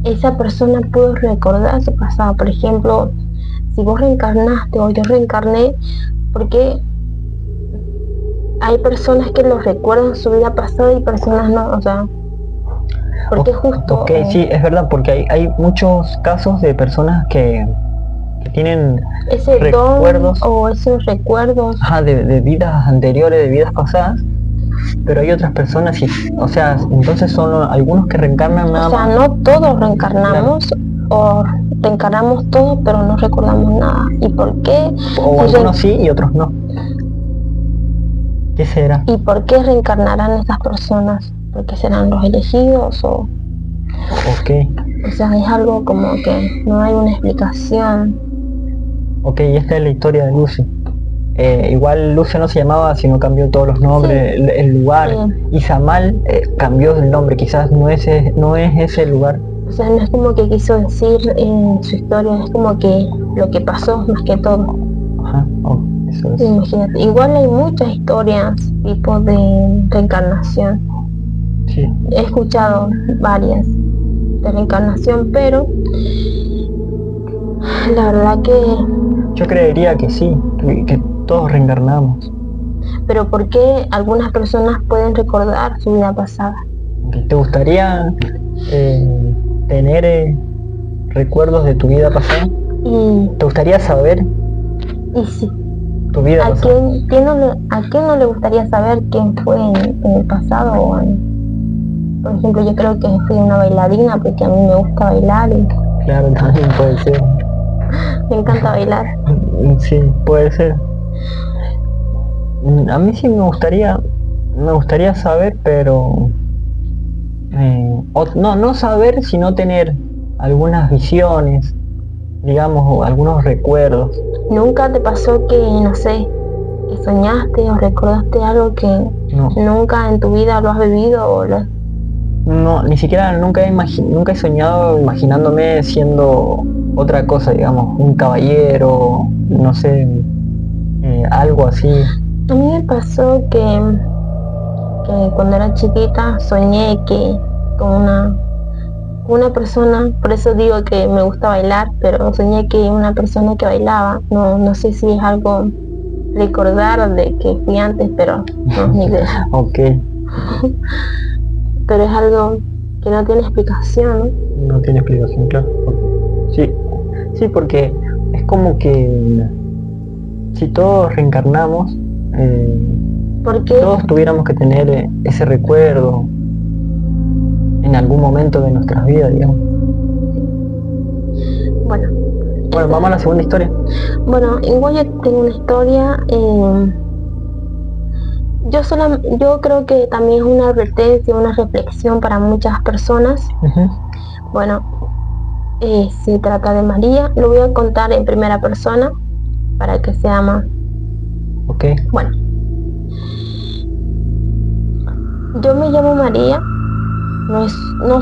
esa persona pudo recordar su pasado? Por ejemplo, si vos reencarnaste o yo reencarné, ¿por qué hay personas que lo recuerdan su vida pasada y personas no? O sea, ¿por qué justo? Ok, sí, es verdad, porque hay muchos casos de personas que tienen ese recuerdos don o esos recuerdos de vidas anteriores, de vidas pasadas, pero hay otras personas, o sea, entonces son algunos que reencarnan nada más. O sea, no todos reencarnamos, claro. O reencarnamos todos pero no recordamos nada. ¿Y por qué? O algunos sí y otros no. ¿Qué será? ¿Y por qué reencarnarán esas personas? ¿Porque serán los elegidos o...? Ok. O sea, es algo como que no hay una explicación. Ok, esta es la historia de Lucy. Igual Lucy no se llamaba, sino cambió todos los nombres, sí. el lugar. Sí. Y Samal cambió el nombre, quizás no es ese lugar. O sea, no es como que quiso decir en su historia, es como que lo que pasó más que todo. Ajá, eso es. Imagínate, igual hay muchas historias, tipo de reencarnación. Sí. He escuchado varias de reencarnación, pero la verdad que... Yo creería que sí, que todos reencarnamos. Pero ¿por qué algunas personas pueden recordar su vida pasada? ¿Te gustaría tener recuerdos de tu vida pasada? ¿Te gustaría saber? Y sí. Tu vida ¿A pasada. ¿A quién no le gustaría saber quién fue en el pasado? Por ejemplo, yo creo que fui una bailarina porque a mí me gusta bailar. Claro, también puede ser. Me encanta bailar. Sí, puede ser. A mí sí me gustaría saber, pero no saber, sino tener algunas visiones, digamos, o algunos recuerdos. ¿Nunca te pasó que, no sé, que soñaste o recordaste algo que nunca en tu vida lo has vivido o lo... No, ni siquiera nunca he soñado imaginándome siendo otra cosa, digamos, un caballero, no sé, algo así. A mí me pasó que que cuando era chiquita soñé que con una persona, por eso digo que me gusta bailar, pero soñé que una persona que bailaba, no sé si es algo recordar de que fui antes, pero no, ni idea. Ok, Pero es algo que no tiene explicación, ¿no? no tiene explicación, claro. Sí, sí, porque es como que si todos reencarnamos, Porque todos tuviéramos que tener ese recuerdo en algún momento de nuestras vidas, digamos. bueno, Bueno, vamos a la segunda historia. bueno, igual yo tengo una historia. Yo creo que también es una advertencia, una reflexión para muchas personas. Ujú. Bueno, se trata de María. Lo voy a contar en primera persona para que sea más. Ok, Bueno, yo me llamo María. No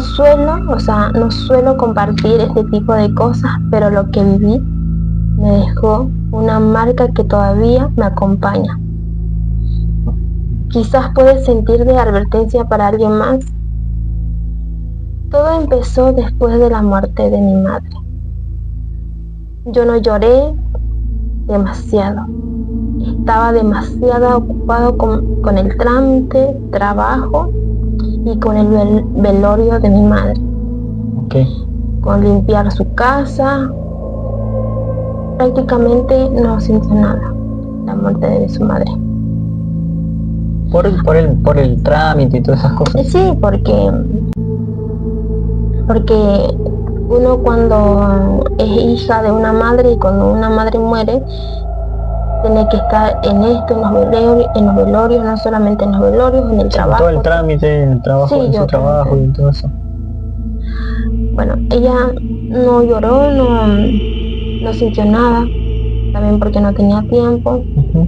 suelo compartir este tipo de cosas, pero lo que viví me dejó una marca que todavía me acompaña. Quizás puedes sentir de advertencia para alguien más. Todo empezó después de la muerte de mi madre. Yo no lloré demasiado. Estaba demasiado ocupado con el trámite, trabajo y con el velorio de mi madre. ok. Con limpiar su casa. Prácticamente no sintió nada la muerte de su madre. Por el trámite y todas esas cosas. Sí, porque uno cuando es hija de una madre y cuando una madre muere, tiene que estar en esto, en los velorios, no solamente en los velorios, en el Sí, trabajo. todo el trámite, el trabajo, Sí, en su trabajo y todo eso. Bueno, ella no lloró, no sintió nada, también porque no tenía tiempo, Ujú.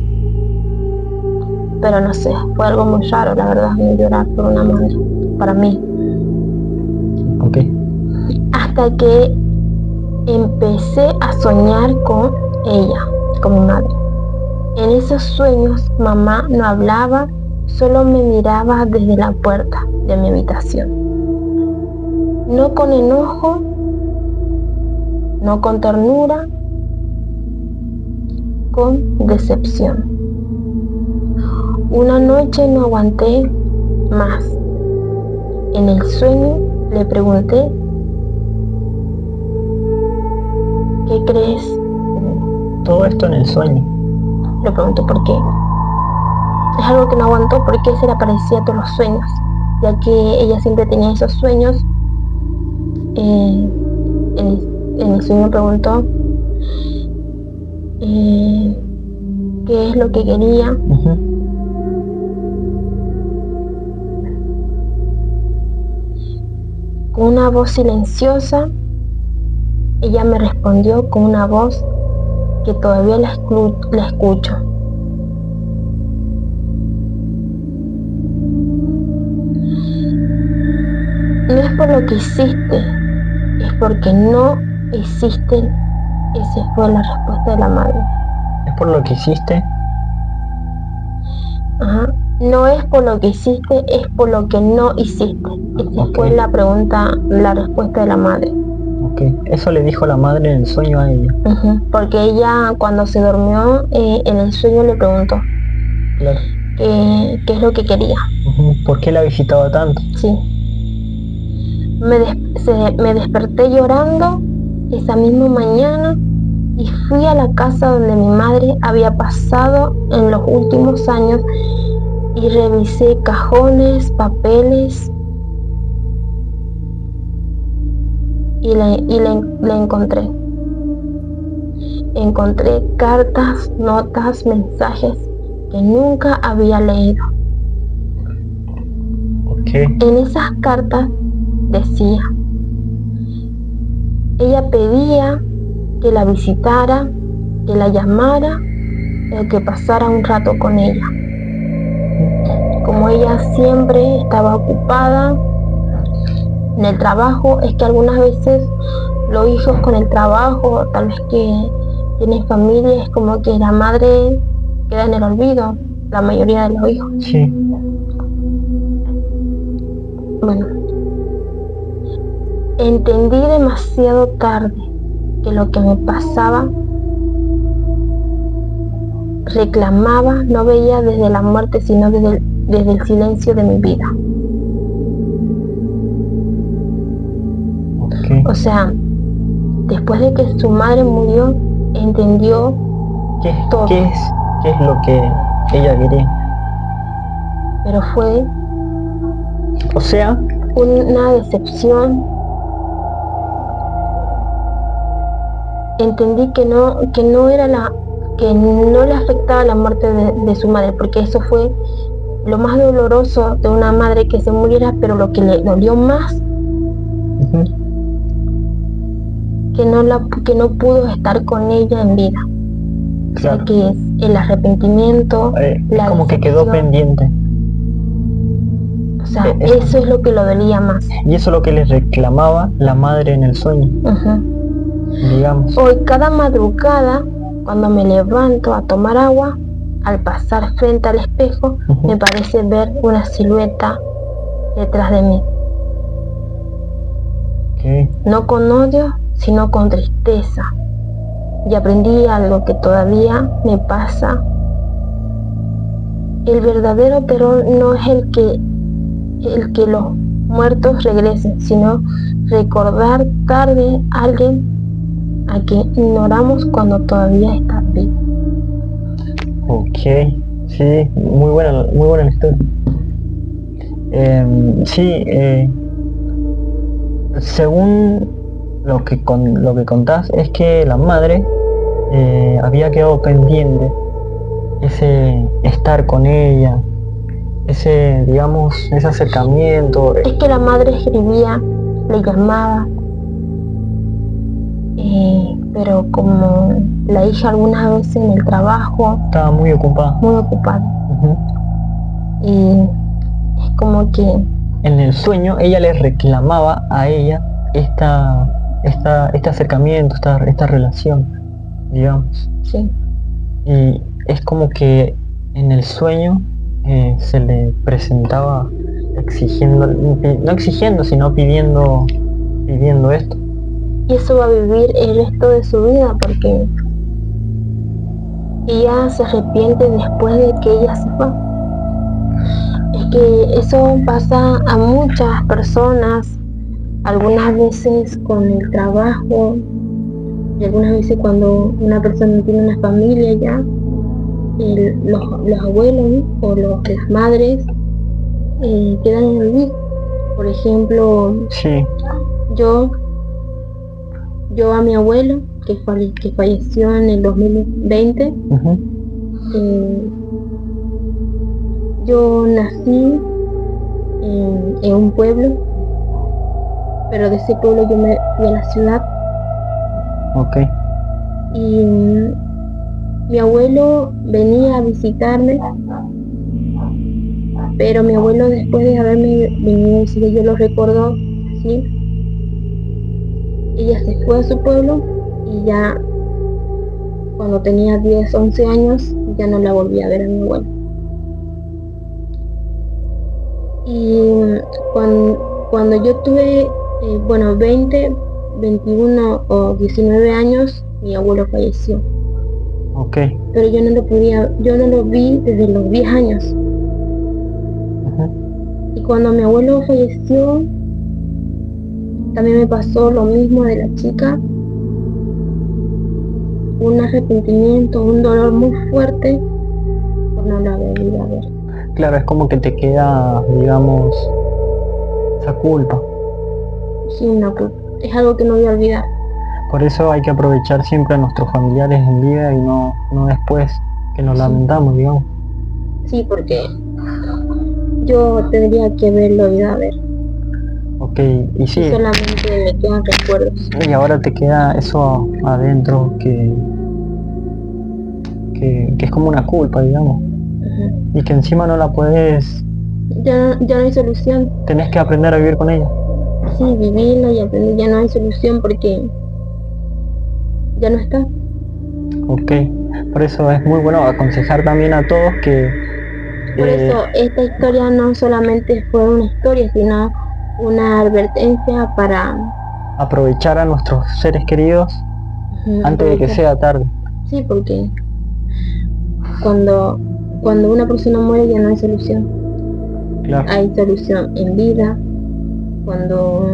pero no sé, fue algo muy raro, la verdad, no llorar por una madre, para mí. Ok, Hasta que empecé a soñar con ella, con mi madre. En esos sueños mamá no hablaba, solo me miraba desde la puerta de mi habitación. No con enojo, no con ternura, con decepción. Una noche no aguanté más. En el sueño le pregunté, ¿qué crees? todo esto en el sueño. Le pregunto por qué. Es algo que no aguantó porque se le aparecía a todos los sueños, ya que ella siempre tenía esos sueños. En el sueño me preguntó qué es lo que quería. Ujú. Con una voz silenciosa, ella me respondió con una voz que todavía la escucho. No es por lo que hiciste, es porque no hiciste. Esa fue la respuesta de la madre. Es por lo que hiciste. Ajá. No es por lo que hiciste, es por lo que no hiciste. Esa Ok. fue la respuesta de la madre. Ok, eso le dijo la madre en el sueño a ella. Porque ella cuando se durmió en el sueño le preguntó Claro. qué es lo que quería. ¿Por qué la visitaba tanto? Sí. Me desperté llorando esa misma mañana y fui a la casa donde mi madre había pasado en los últimos años y revisé cajones, papeles y la encontré. Encontré cartas, notas, mensajes que nunca había leído. Ok, En esas cartas decía, ella pedía que la visitara, que la llamara, que pasara un rato con ella. Como ella siempre estaba ocupada en el trabajo, es que algunas veces los hijos con el trabajo, tal vez que tienen familia, es como que la madre queda en el olvido, la mayoría de los hijos. sí. bueno, entendí demasiado tarde que lo que me pasaba reclamaba, no veía desde la muerte, sino desde el silencio de mi vida. Okay. O sea, después de que su madre murió, entendió todo. ¿Qué es lo que ella quería? Pero fue, o sea, una decepción. Entendí que no le afectaba la muerte de su madre, porque eso fue lo más doloroso de una madre, que se muriera, pero lo que le dolió más, uh-huh, que no pudo estar con ella en vida. O sea, que es el arrepentimiento, es como que quedó pendiente. O sea, eso es lo que lo dolía más. Y eso es lo que le reclamaba la madre en el sueño. Digamos. Hoy, cada madrugada, cuando me levanto a tomar agua, al pasar frente al espejo, me parece ver una silueta detrás de mí. Okay. No con odio, sino con tristeza. Y aprendí algo que todavía me pasa. El verdadero terror no es el que los muertos regresen, sino recordar tarde a alguien a quien ignoramos cuando todavía está vivo. Ok, sí, muy buena la historia. Sí, según lo que contás, es que la madre había quedado pendiente ese estar con ella, ese, digamos, ese acercamiento. Es que la madre escribía, le llamaba, pero como la hija algunas veces en el trabajo estaba muy ocupada. Y es como que en el sueño ella le reclamaba a ella este acercamiento, esta relación, digamos. Sí. Y es como que en el sueño se le presentaba exigiendo, no exigiendo, sino pidiendo esto. Y eso va a vivir el resto de su vida, porque ella se arrepiente después de que ella se fue. Es que eso pasa a muchas personas, algunas veces con el trabajo, y algunas veces cuando una persona tiene una familia ya, los abuelos o las madres quedan en el olvido. Por ejemplo, sí. yo a mi abuelo, que falleció en el 2020, yo nací en un pueblo, pero de ese pueblo yo me fui a la ciudad. Okay. Y mi abuelo venía a visitarme, pero mi abuelo, después de haberme venido a visitar, yo lo recuerdo, ¿sí? Ella se fue a su pueblo y ya cuando tenía 10, 11 años ya no la volví a ver a mi abuelo. Y cuando yo tuve 20, 21 o 19 años, mi abuelo falleció. Okay. Pero yo no lo vi desde los 10 años. Y cuando mi abuelo falleció, también me pasó lo mismo de la chica. Un arrepentimiento, un dolor muy fuerte por no la haber ido a ver. Claro, es como que te queda, digamos, esa culpa. Sí, una culpa. Es algo que no voy a olvidar. Por eso hay que aprovechar siempre a nuestros familiares en vida y no después que nos lamentamos, digamos. Sí, porque yo tendría que haberlo ido a ver. Ok, y sí. Y solamente me quedan recuerdos. Y ahora te queda eso adentro que es como una culpa, digamos. Y que encima no la puedes... Ya no hay solución. Tenés que aprender a vivir con ella. Sí, vivirla y aprender, ya no hay solución porque ya no está. Ok, por eso es muy bueno aconsejar también a todos que... Por eso esta historia no solamente fue una historia, sino una advertencia para aprovechar a nuestros seres queridos antes de que sea tarde. Sí, porque cuando una persona muere ya no hay solución. Claro. Hay solución en vida, cuando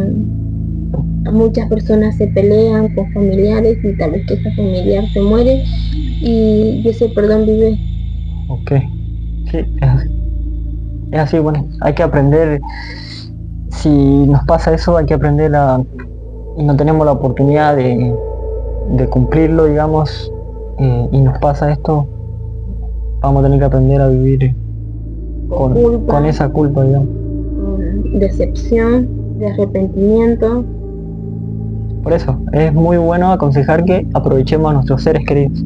muchas personas se pelean con familiares y tal vez que esa familiar se muere y ese perdón vive. Ok, sí, es así, bueno, hay que aprender, si nos pasa eso hay que aprender y no tenemos la oportunidad de cumplirlo, digamos, y nos pasa esto, vamos a tener que aprender a vivir con esa culpa, digamos. Con decepción, de arrepentimiento. Por eso, es muy bueno aconsejar que aprovechemos a nuestros seres queridos.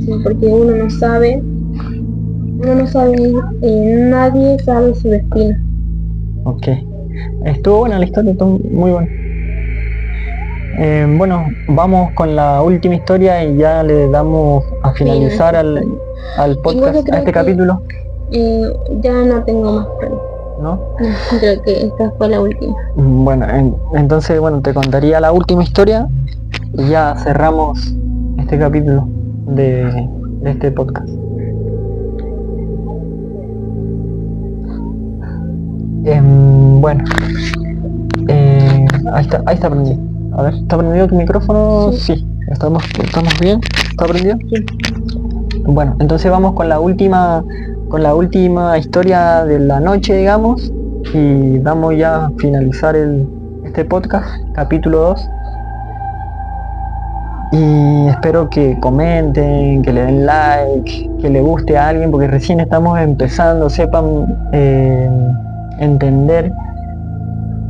Sí, porque uno no sabe, nadie sabe su destino. Ok, estuvo buena la historia, estuvo muy buena. Bueno, vamos con la última historia y ya le damos a finalizar al podcast, a este capítulo. Ya no tengo más preguntas. ¿No? Creo que esta fue la última. Bueno, entonces, bueno, te contaría la última historia y ya cerramos este capítulo de este podcast. Bueno, ahí está prendido. A ver, ¿está prendido tu micrófono? Sí. ¿Estamos bien? ¿Está prendido? Sí. Bueno, entonces vamos con la última historia de la noche, digamos, y damos ya a finalizar este podcast, capítulo 2. Y espero que comenten, que le den like, que le guste a alguien, porque recién estamos empezando, sepan entender,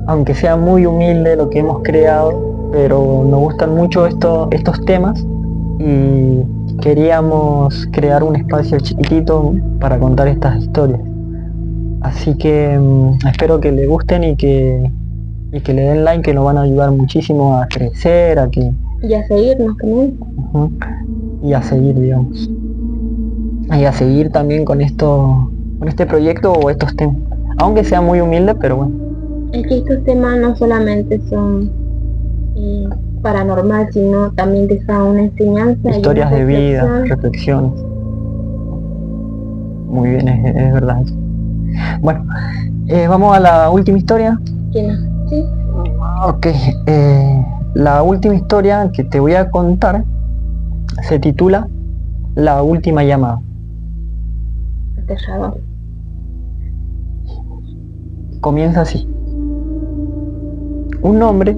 aunque sea muy humilde lo que hemos creado, pero nos gustan mucho estos temas y queríamos crear un espacio chiquitito para contar estas historias. Así que espero que les gusten y que le den like, que nos van a ayudar muchísimo a crecer, y a seguirnos también. Y a seguir, digamos. Y a seguir también con este proyecto o estos temas. Aunque sea muy humilde, pero bueno. Es que estos temas no solamente son paranormal, sino también deja una enseñanza. Historias de vida, reflexiones. Muy bien, es verdad. Bueno, vamos a la última historia. ¿Sí? Ok, la última historia que te voy a contar se titula La última llamada. Aterrador. Comienza así. Un hombre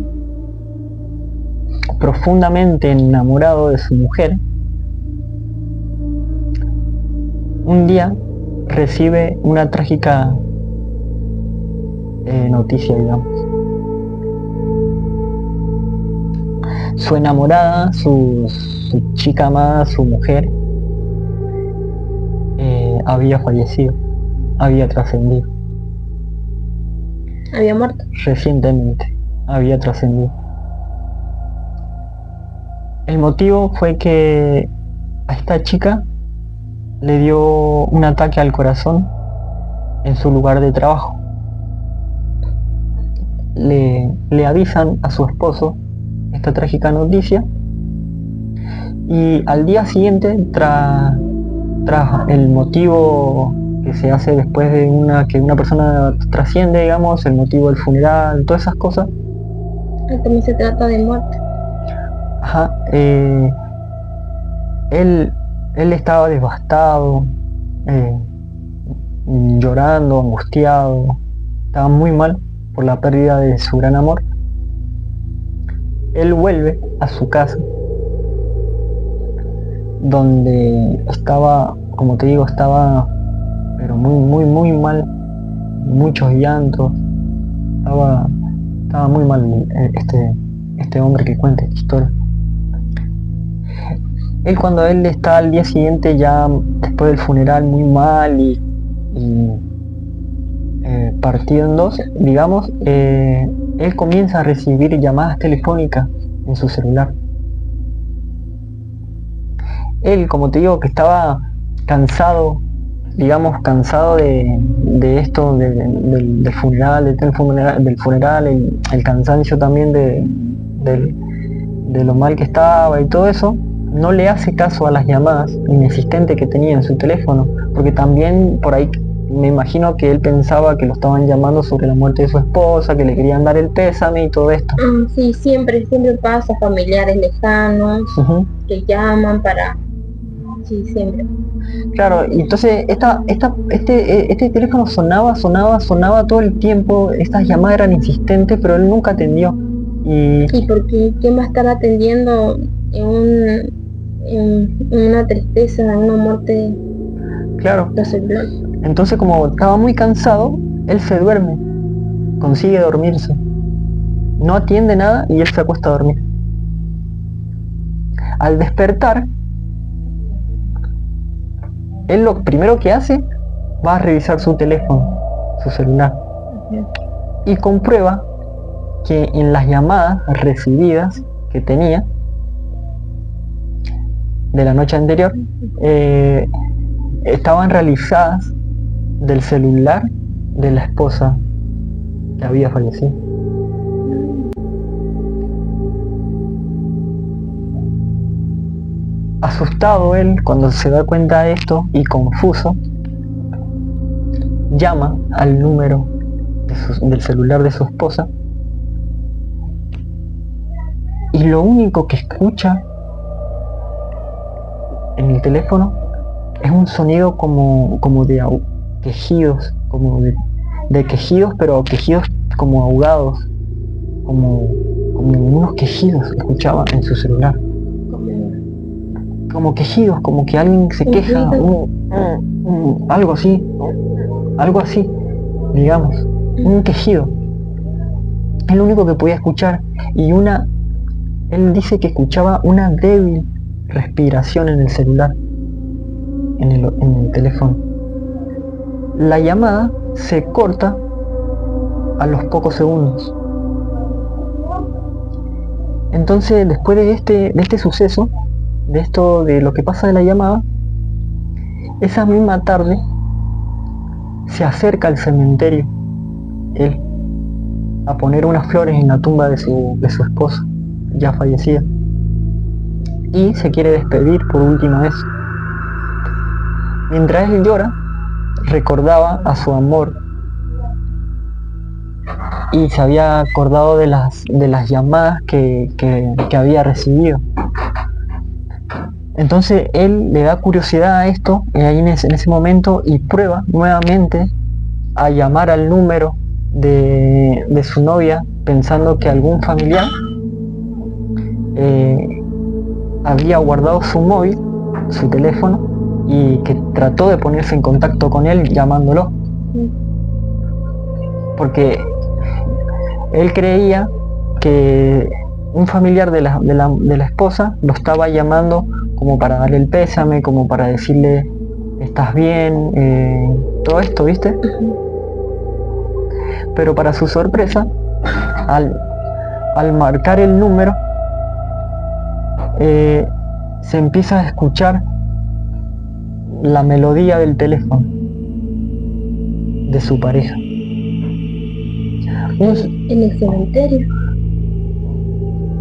profundamente enamorado de su mujer, un día recibe una trágica noticia, digamos. Su enamorada, su chica amada, su mujer, había fallecido, había trascendido. ¿Había muerto? Recientemente, había trascendido. El motivo fue que a esta chica le dio un ataque al corazón en su lugar de trabajo. Le avisan a su esposo esta trágica noticia y al día siguiente, tras el motivo que se hace después de que una persona trasciende, digamos, el motivo del funeral, todas esas cosas. También se trata de muerte. Ajá, él estaba devastado, llorando, angustiado, estaba muy mal por la pérdida de su gran amor. Él vuelve a su casa, donde estaba, como te digo, pero muy mal, muchos llantos, estaba muy mal este hombre que cuenta esta historia. Cuando él está al día siguiente, ya después del funeral, muy mal y partido en dos, digamos, él comienza a recibir llamadas telefónicas en su celular. Él, como te digo, que estaba cansado, digamos, cansado de esto, del funeral, el cansancio también de lo mal que estaba y todo eso, no le hace caso a las llamadas inexistentes que tenía en su teléfono, porque también por ahí me imagino que él pensaba que lo estaban llamando sobre la muerte de su esposa, que le querían dar el pésame y todo esto. Sí, siempre pasa, familiares lejanos que llaman para... Sí, siempre. Claro, y entonces este teléfono sonaba todo el tiempo, estas llamadas eran insistentes, pero él nunca atendió. ¿Y por qué? ¿Quién va a estar atendiendo en una tristeza, en una muerte? Claro. Entonces, como estaba muy cansado, él se duerme, consigue dormirse. No atiende nada y él se acuesta a dormir. Al despertar, él lo primero que hace va a revisar su teléfono, su celular, y comprueba que en las llamadas recibidas que tenía de la noche anterior estaban realizadas del celular de la esposa que había fallecido. Asustado él, cuando se da cuenta de esto y confuso, llama al número del celular de su esposa y lo único que escucha en el teléfono es un sonido como de quejidos, como de quejidos, pero quejidos como ahogados, como unos quejidos que escuchaba en su celular. Como quejidos, como que alguien se queja, algo así, digamos, un quejido. Es lo único que podía escuchar. Y él dice que escuchaba una débil respiración en el celular, en el teléfono. La llamada se corta a los pocos segundos. Entonces, después de este suceso, de lo que pasa de la llamada, esa misma tarde se acerca al cementerio él a poner unas flores en la tumba de su esposa ya fallecida y se quiere despedir por última vez. Mientras él llora, recordaba a su amor y se había acordado de las llamadas que había recibido. Entonces él le da curiosidad a esto ahí en ese momento y prueba nuevamente a llamar al número de su novia, pensando que algún familiar había guardado su móvil, su teléfono, y que trató de ponerse en contacto con él llamándolo, porque él creía que un familiar de la esposa lo estaba llamando como para darle el pésame, como para decirle estás bien, todo esto, ¿viste? Pero para su sorpresa, al marcar el número, se empieza a escuchar la melodía del teléfono de su pareja. En el cementerio.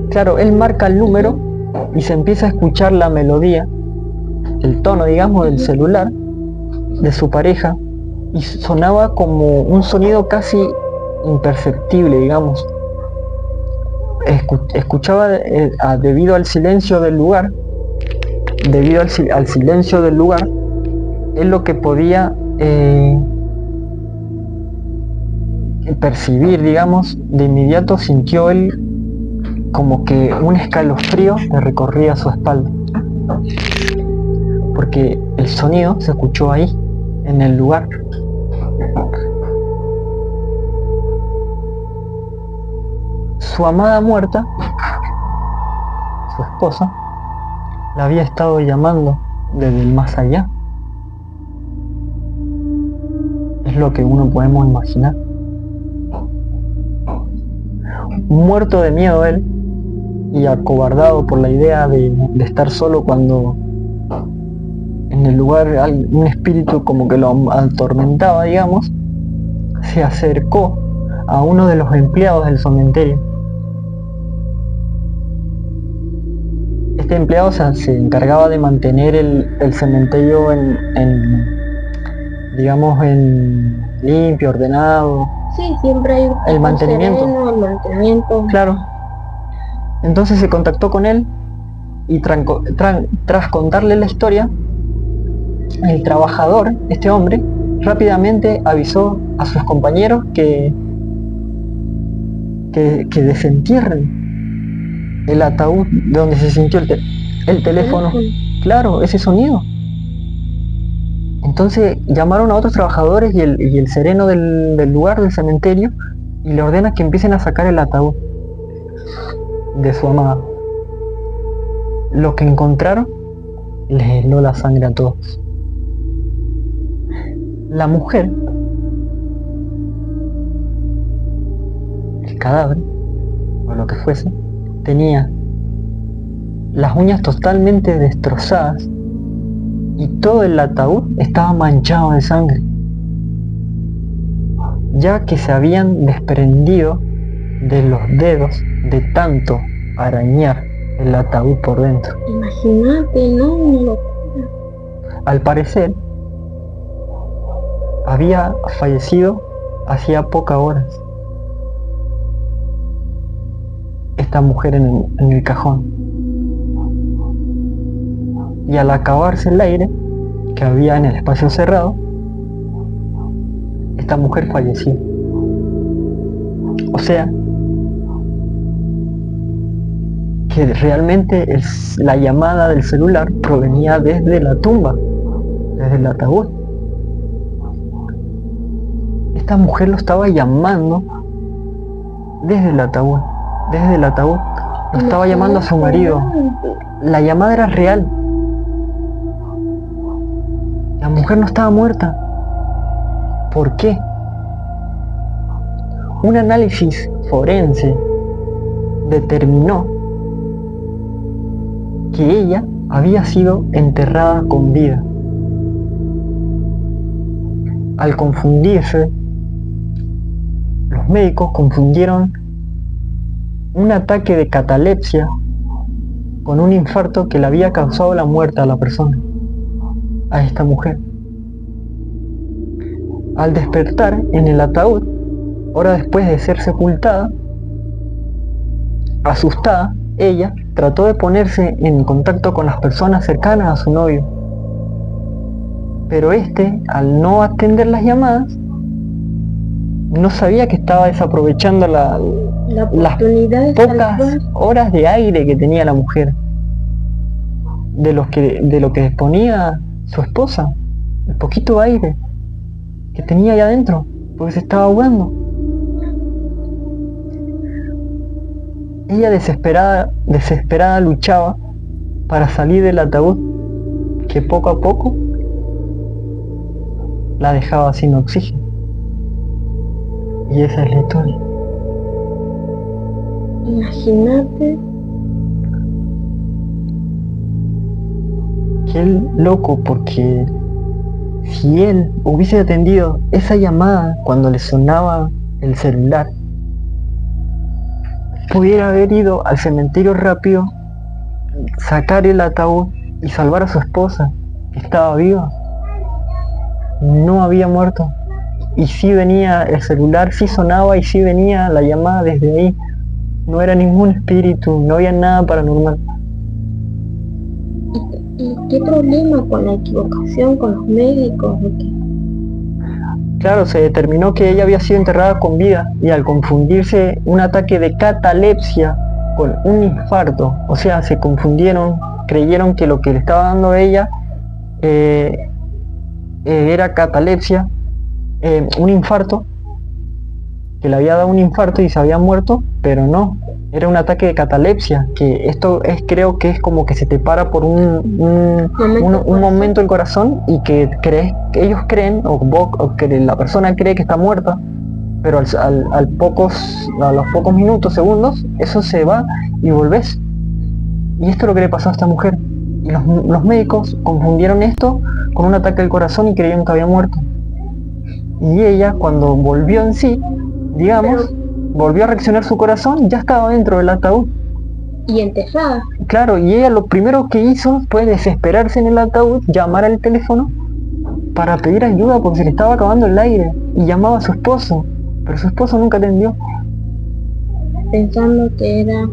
Claro, él marca el número y se empieza a escuchar la melodía, el tono, digamos, del celular de su pareja, y sonaba como un sonido casi imperceptible, digamos. Escuchaba debido al silencio del lugar, al silencio del lugar, él lo que podía percibir, digamos, de inmediato sintió él como que un escalofrío le recorría su espalda, porque el sonido se escuchó ahí, en el lugar. Su amada muerta, su esposa, la había estado llamando desde el más allá. Es lo que uno podemos imaginar. Muerto de miedo él y acobardado por la idea de estar solo cuando en el lugar un espíritu como que lo atormentaba, digamos, se acercó a uno de los empleados del cementerio. Este empleado se encargaba de mantener el cementerio digamos, en limpio, ordenado. Sí, siempre hay el mantenimiento. Sereno, el mantenimiento. Claro. Entonces se contactó con él y tras contarle la historia, el trabajador, este hombre, rápidamente avisó a sus compañeros que desentierren el ataúd de donde se sintió el teléfono. Claro, ese sonido. Entonces llamaron a otros trabajadores y el sereno del lugar, del cementerio, y le ordena que empiecen a sacar el ataúd de su amada. Lo que encontraron les heló la sangre a todos. La mujer, el cadáver, o lo que fuese, tenía las uñas totalmente destrozadas y todo el ataúd estaba manchado de sangre, ya que se habían desprendido de los dedos de tanto arañar el ataúd por dentro. Imagínate, ¿no? Una locura. Al parecer, había fallecido hacía pocas horas esta mujer en el cajón. Y al acabarse el aire que había en el espacio cerrado, esta mujer falleció. O sea, que realmente la llamada del celular provenía desde la tumba, desde el ataúd. Esta mujer lo estaba llamando desde el ataúd, lo estaba llamando a su marido. La llamada era real. La mujer no estaba muerta. ¿Por qué? Un análisis forense determinó que ella había sido enterrada con vida. Al confundirse, los médicos confundieron un ataque de catalepsia con un infarto que le había causado la muerte a la persona, a esta mujer. Al despertar en el ataúd, horas después de ser sepultada, asustada, ella trató de ponerse en contacto con las personas cercanas a su novio, pero este, al no atender las llamadas, no sabía que estaba desaprovechando las pocas horas de aire que tenía la mujer, de lo que disponía su esposa, el poquito aire que tenía allá adentro, porque se estaba ahogando. Ella desesperada luchaba para salir del ataúd que poco a poco la dejaba sin oxígeno. Y esa es la historia. Imagínate. Qué loco, porque si él hubiese atendido esa llamada cuando le sonaba el celular, pudiera haber ido al cementerio rápido, sacar el ataúd y salvar a su esposa, que estaba viva. No había muerto. Y sí venía el celular, sí sonaba y sí venía la llamada desde ahí. No era ningún espíritu, no había nada paranormal. ¿Y qué problema con la equivocación con los médicos? Claro, se determinó que ella había sido enterrada con vida y al confundirse un ataque de catalepsia con un infarto, o sea, se confundieron, creyeron que lo que le estaba dando a ella era catalepsia, un infarto, que le había dado un infarto y se había muerto, pero no, era un ataque de catalepsia, que esto creo que es como que se te para por un momento el corazón y que ellos creen, o que la persona cree que está muerta, pero a los pocos minutos, segundos, eso se va y volvés. Y esto es lo que le pasó a esta mujer. Y los médicos confundieron esto con un ataque al corazón y creyeron que había muerto. Y ella, cuando volvió en sí, digamos, volvió a reaccionar su corazón, ya estaba dentro del ataúd. Y enterrada. Claro, y ella lo primero que hizo fue desesperarse en el ataúd, llamar al teléfono para pedir ayuda porque se le estaba acabando el aire. Y llamaba a su esposo, pero su esposo nunca atendió. Pensando que era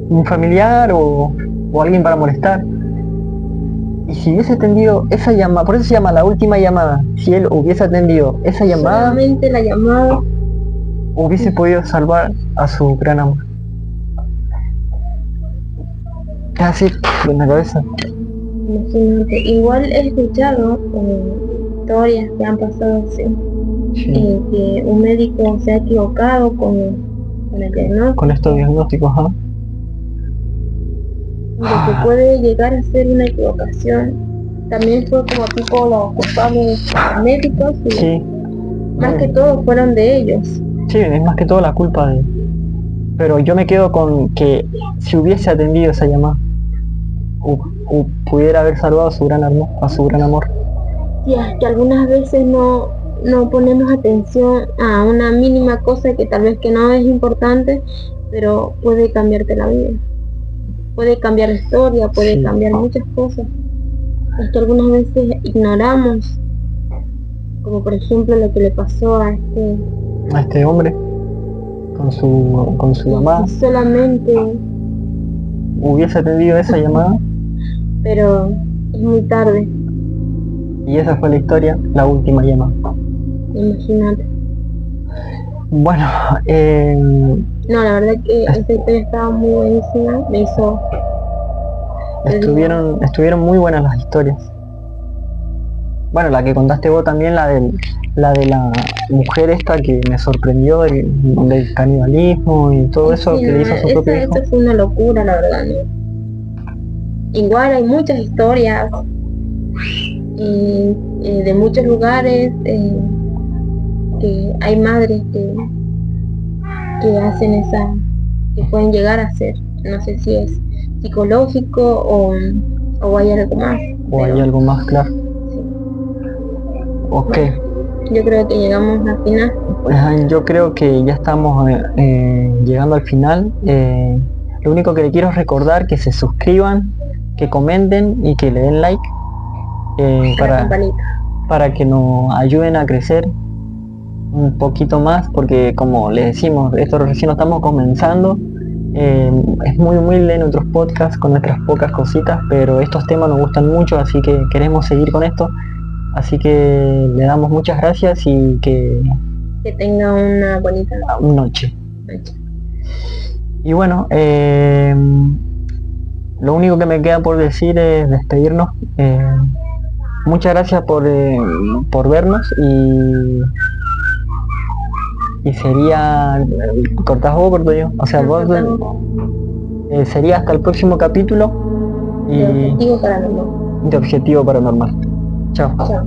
Un familiar o alguien para molestar. Y si hubiese atendido esa llamada, por eso se llama la última llamada, si él hubiese atendido esa llamada, solamente la llamada, hubiese podido salvar a su gran amor. Casi en la cabeza. imagínate. Igual he escuchado historias que han pasado así, Sí. que un médico se ha equivocado con el diagnóstico, Con estos diagnósticos, ¿ah? de que puede llegar a ser una equivocación. También fue como tipo los culpables médicos y Sí. más que todo fueron de ellos. Sí, es más que todo la culpa de... Pero yo me quedo con que si hubiese atendido esa llamada, pudiera haber salvado a su gran amor. Y es que algunas veces no ponemos atención a una mínima cosa que tal vez que no es importante, pero puede cambiarte la vida. Puede cambiar la historia, puede Sí. cambiar muchas cosas. Es que algunas veces ignoramos, como por ejemplo lo que le pasó a este hombre con su mamá. Si solamente, Hubiese atendido esa llamada pero es muy tarde, y esa fue la historia, la última llamada. imagínate. Bueno, No, la verdad que esta historia estaba muy buenísima, me hizo... estuvieron muy buenas las historias. Bueno, la que contaste vos también, la de la mujer esta que me sorprendió del canibalismo y todo eso Sí, que le hizo a su propio hijo. eso fue una locura, la verdad, ¿no? Igual hay muchas historias de muchos lugares, que hay madres que hacen que pueden llegar a ser, no sé si es psicológico o hay algo más. O hay algo más, claro. Sí. Ok. Yo creo que llegamos al final. Yo creo que ya estamos llegando al final. Lo único que le quiero es recordar que se suscriban, que comenten y que le den like para que nos ayuden a crecer un poquito más, porque como les decimos, esto recién lo estamos comenzando. Es muy humilde nuestros podcasts con nuestras pocas cositas, pero estos temas nos gustan mucho, así que queremos seguir con esto. Así que le damos muchas gracias y que tenga una bonita noche. Y bueno, lo único que me queda por decir es despedirnos. Muchas gracias por vernos y sería... ¿Cortás vos o corto yo? O sea, vos... sería hasta el próximo capítulo de Objetivo Paranormal. Chao. Chao.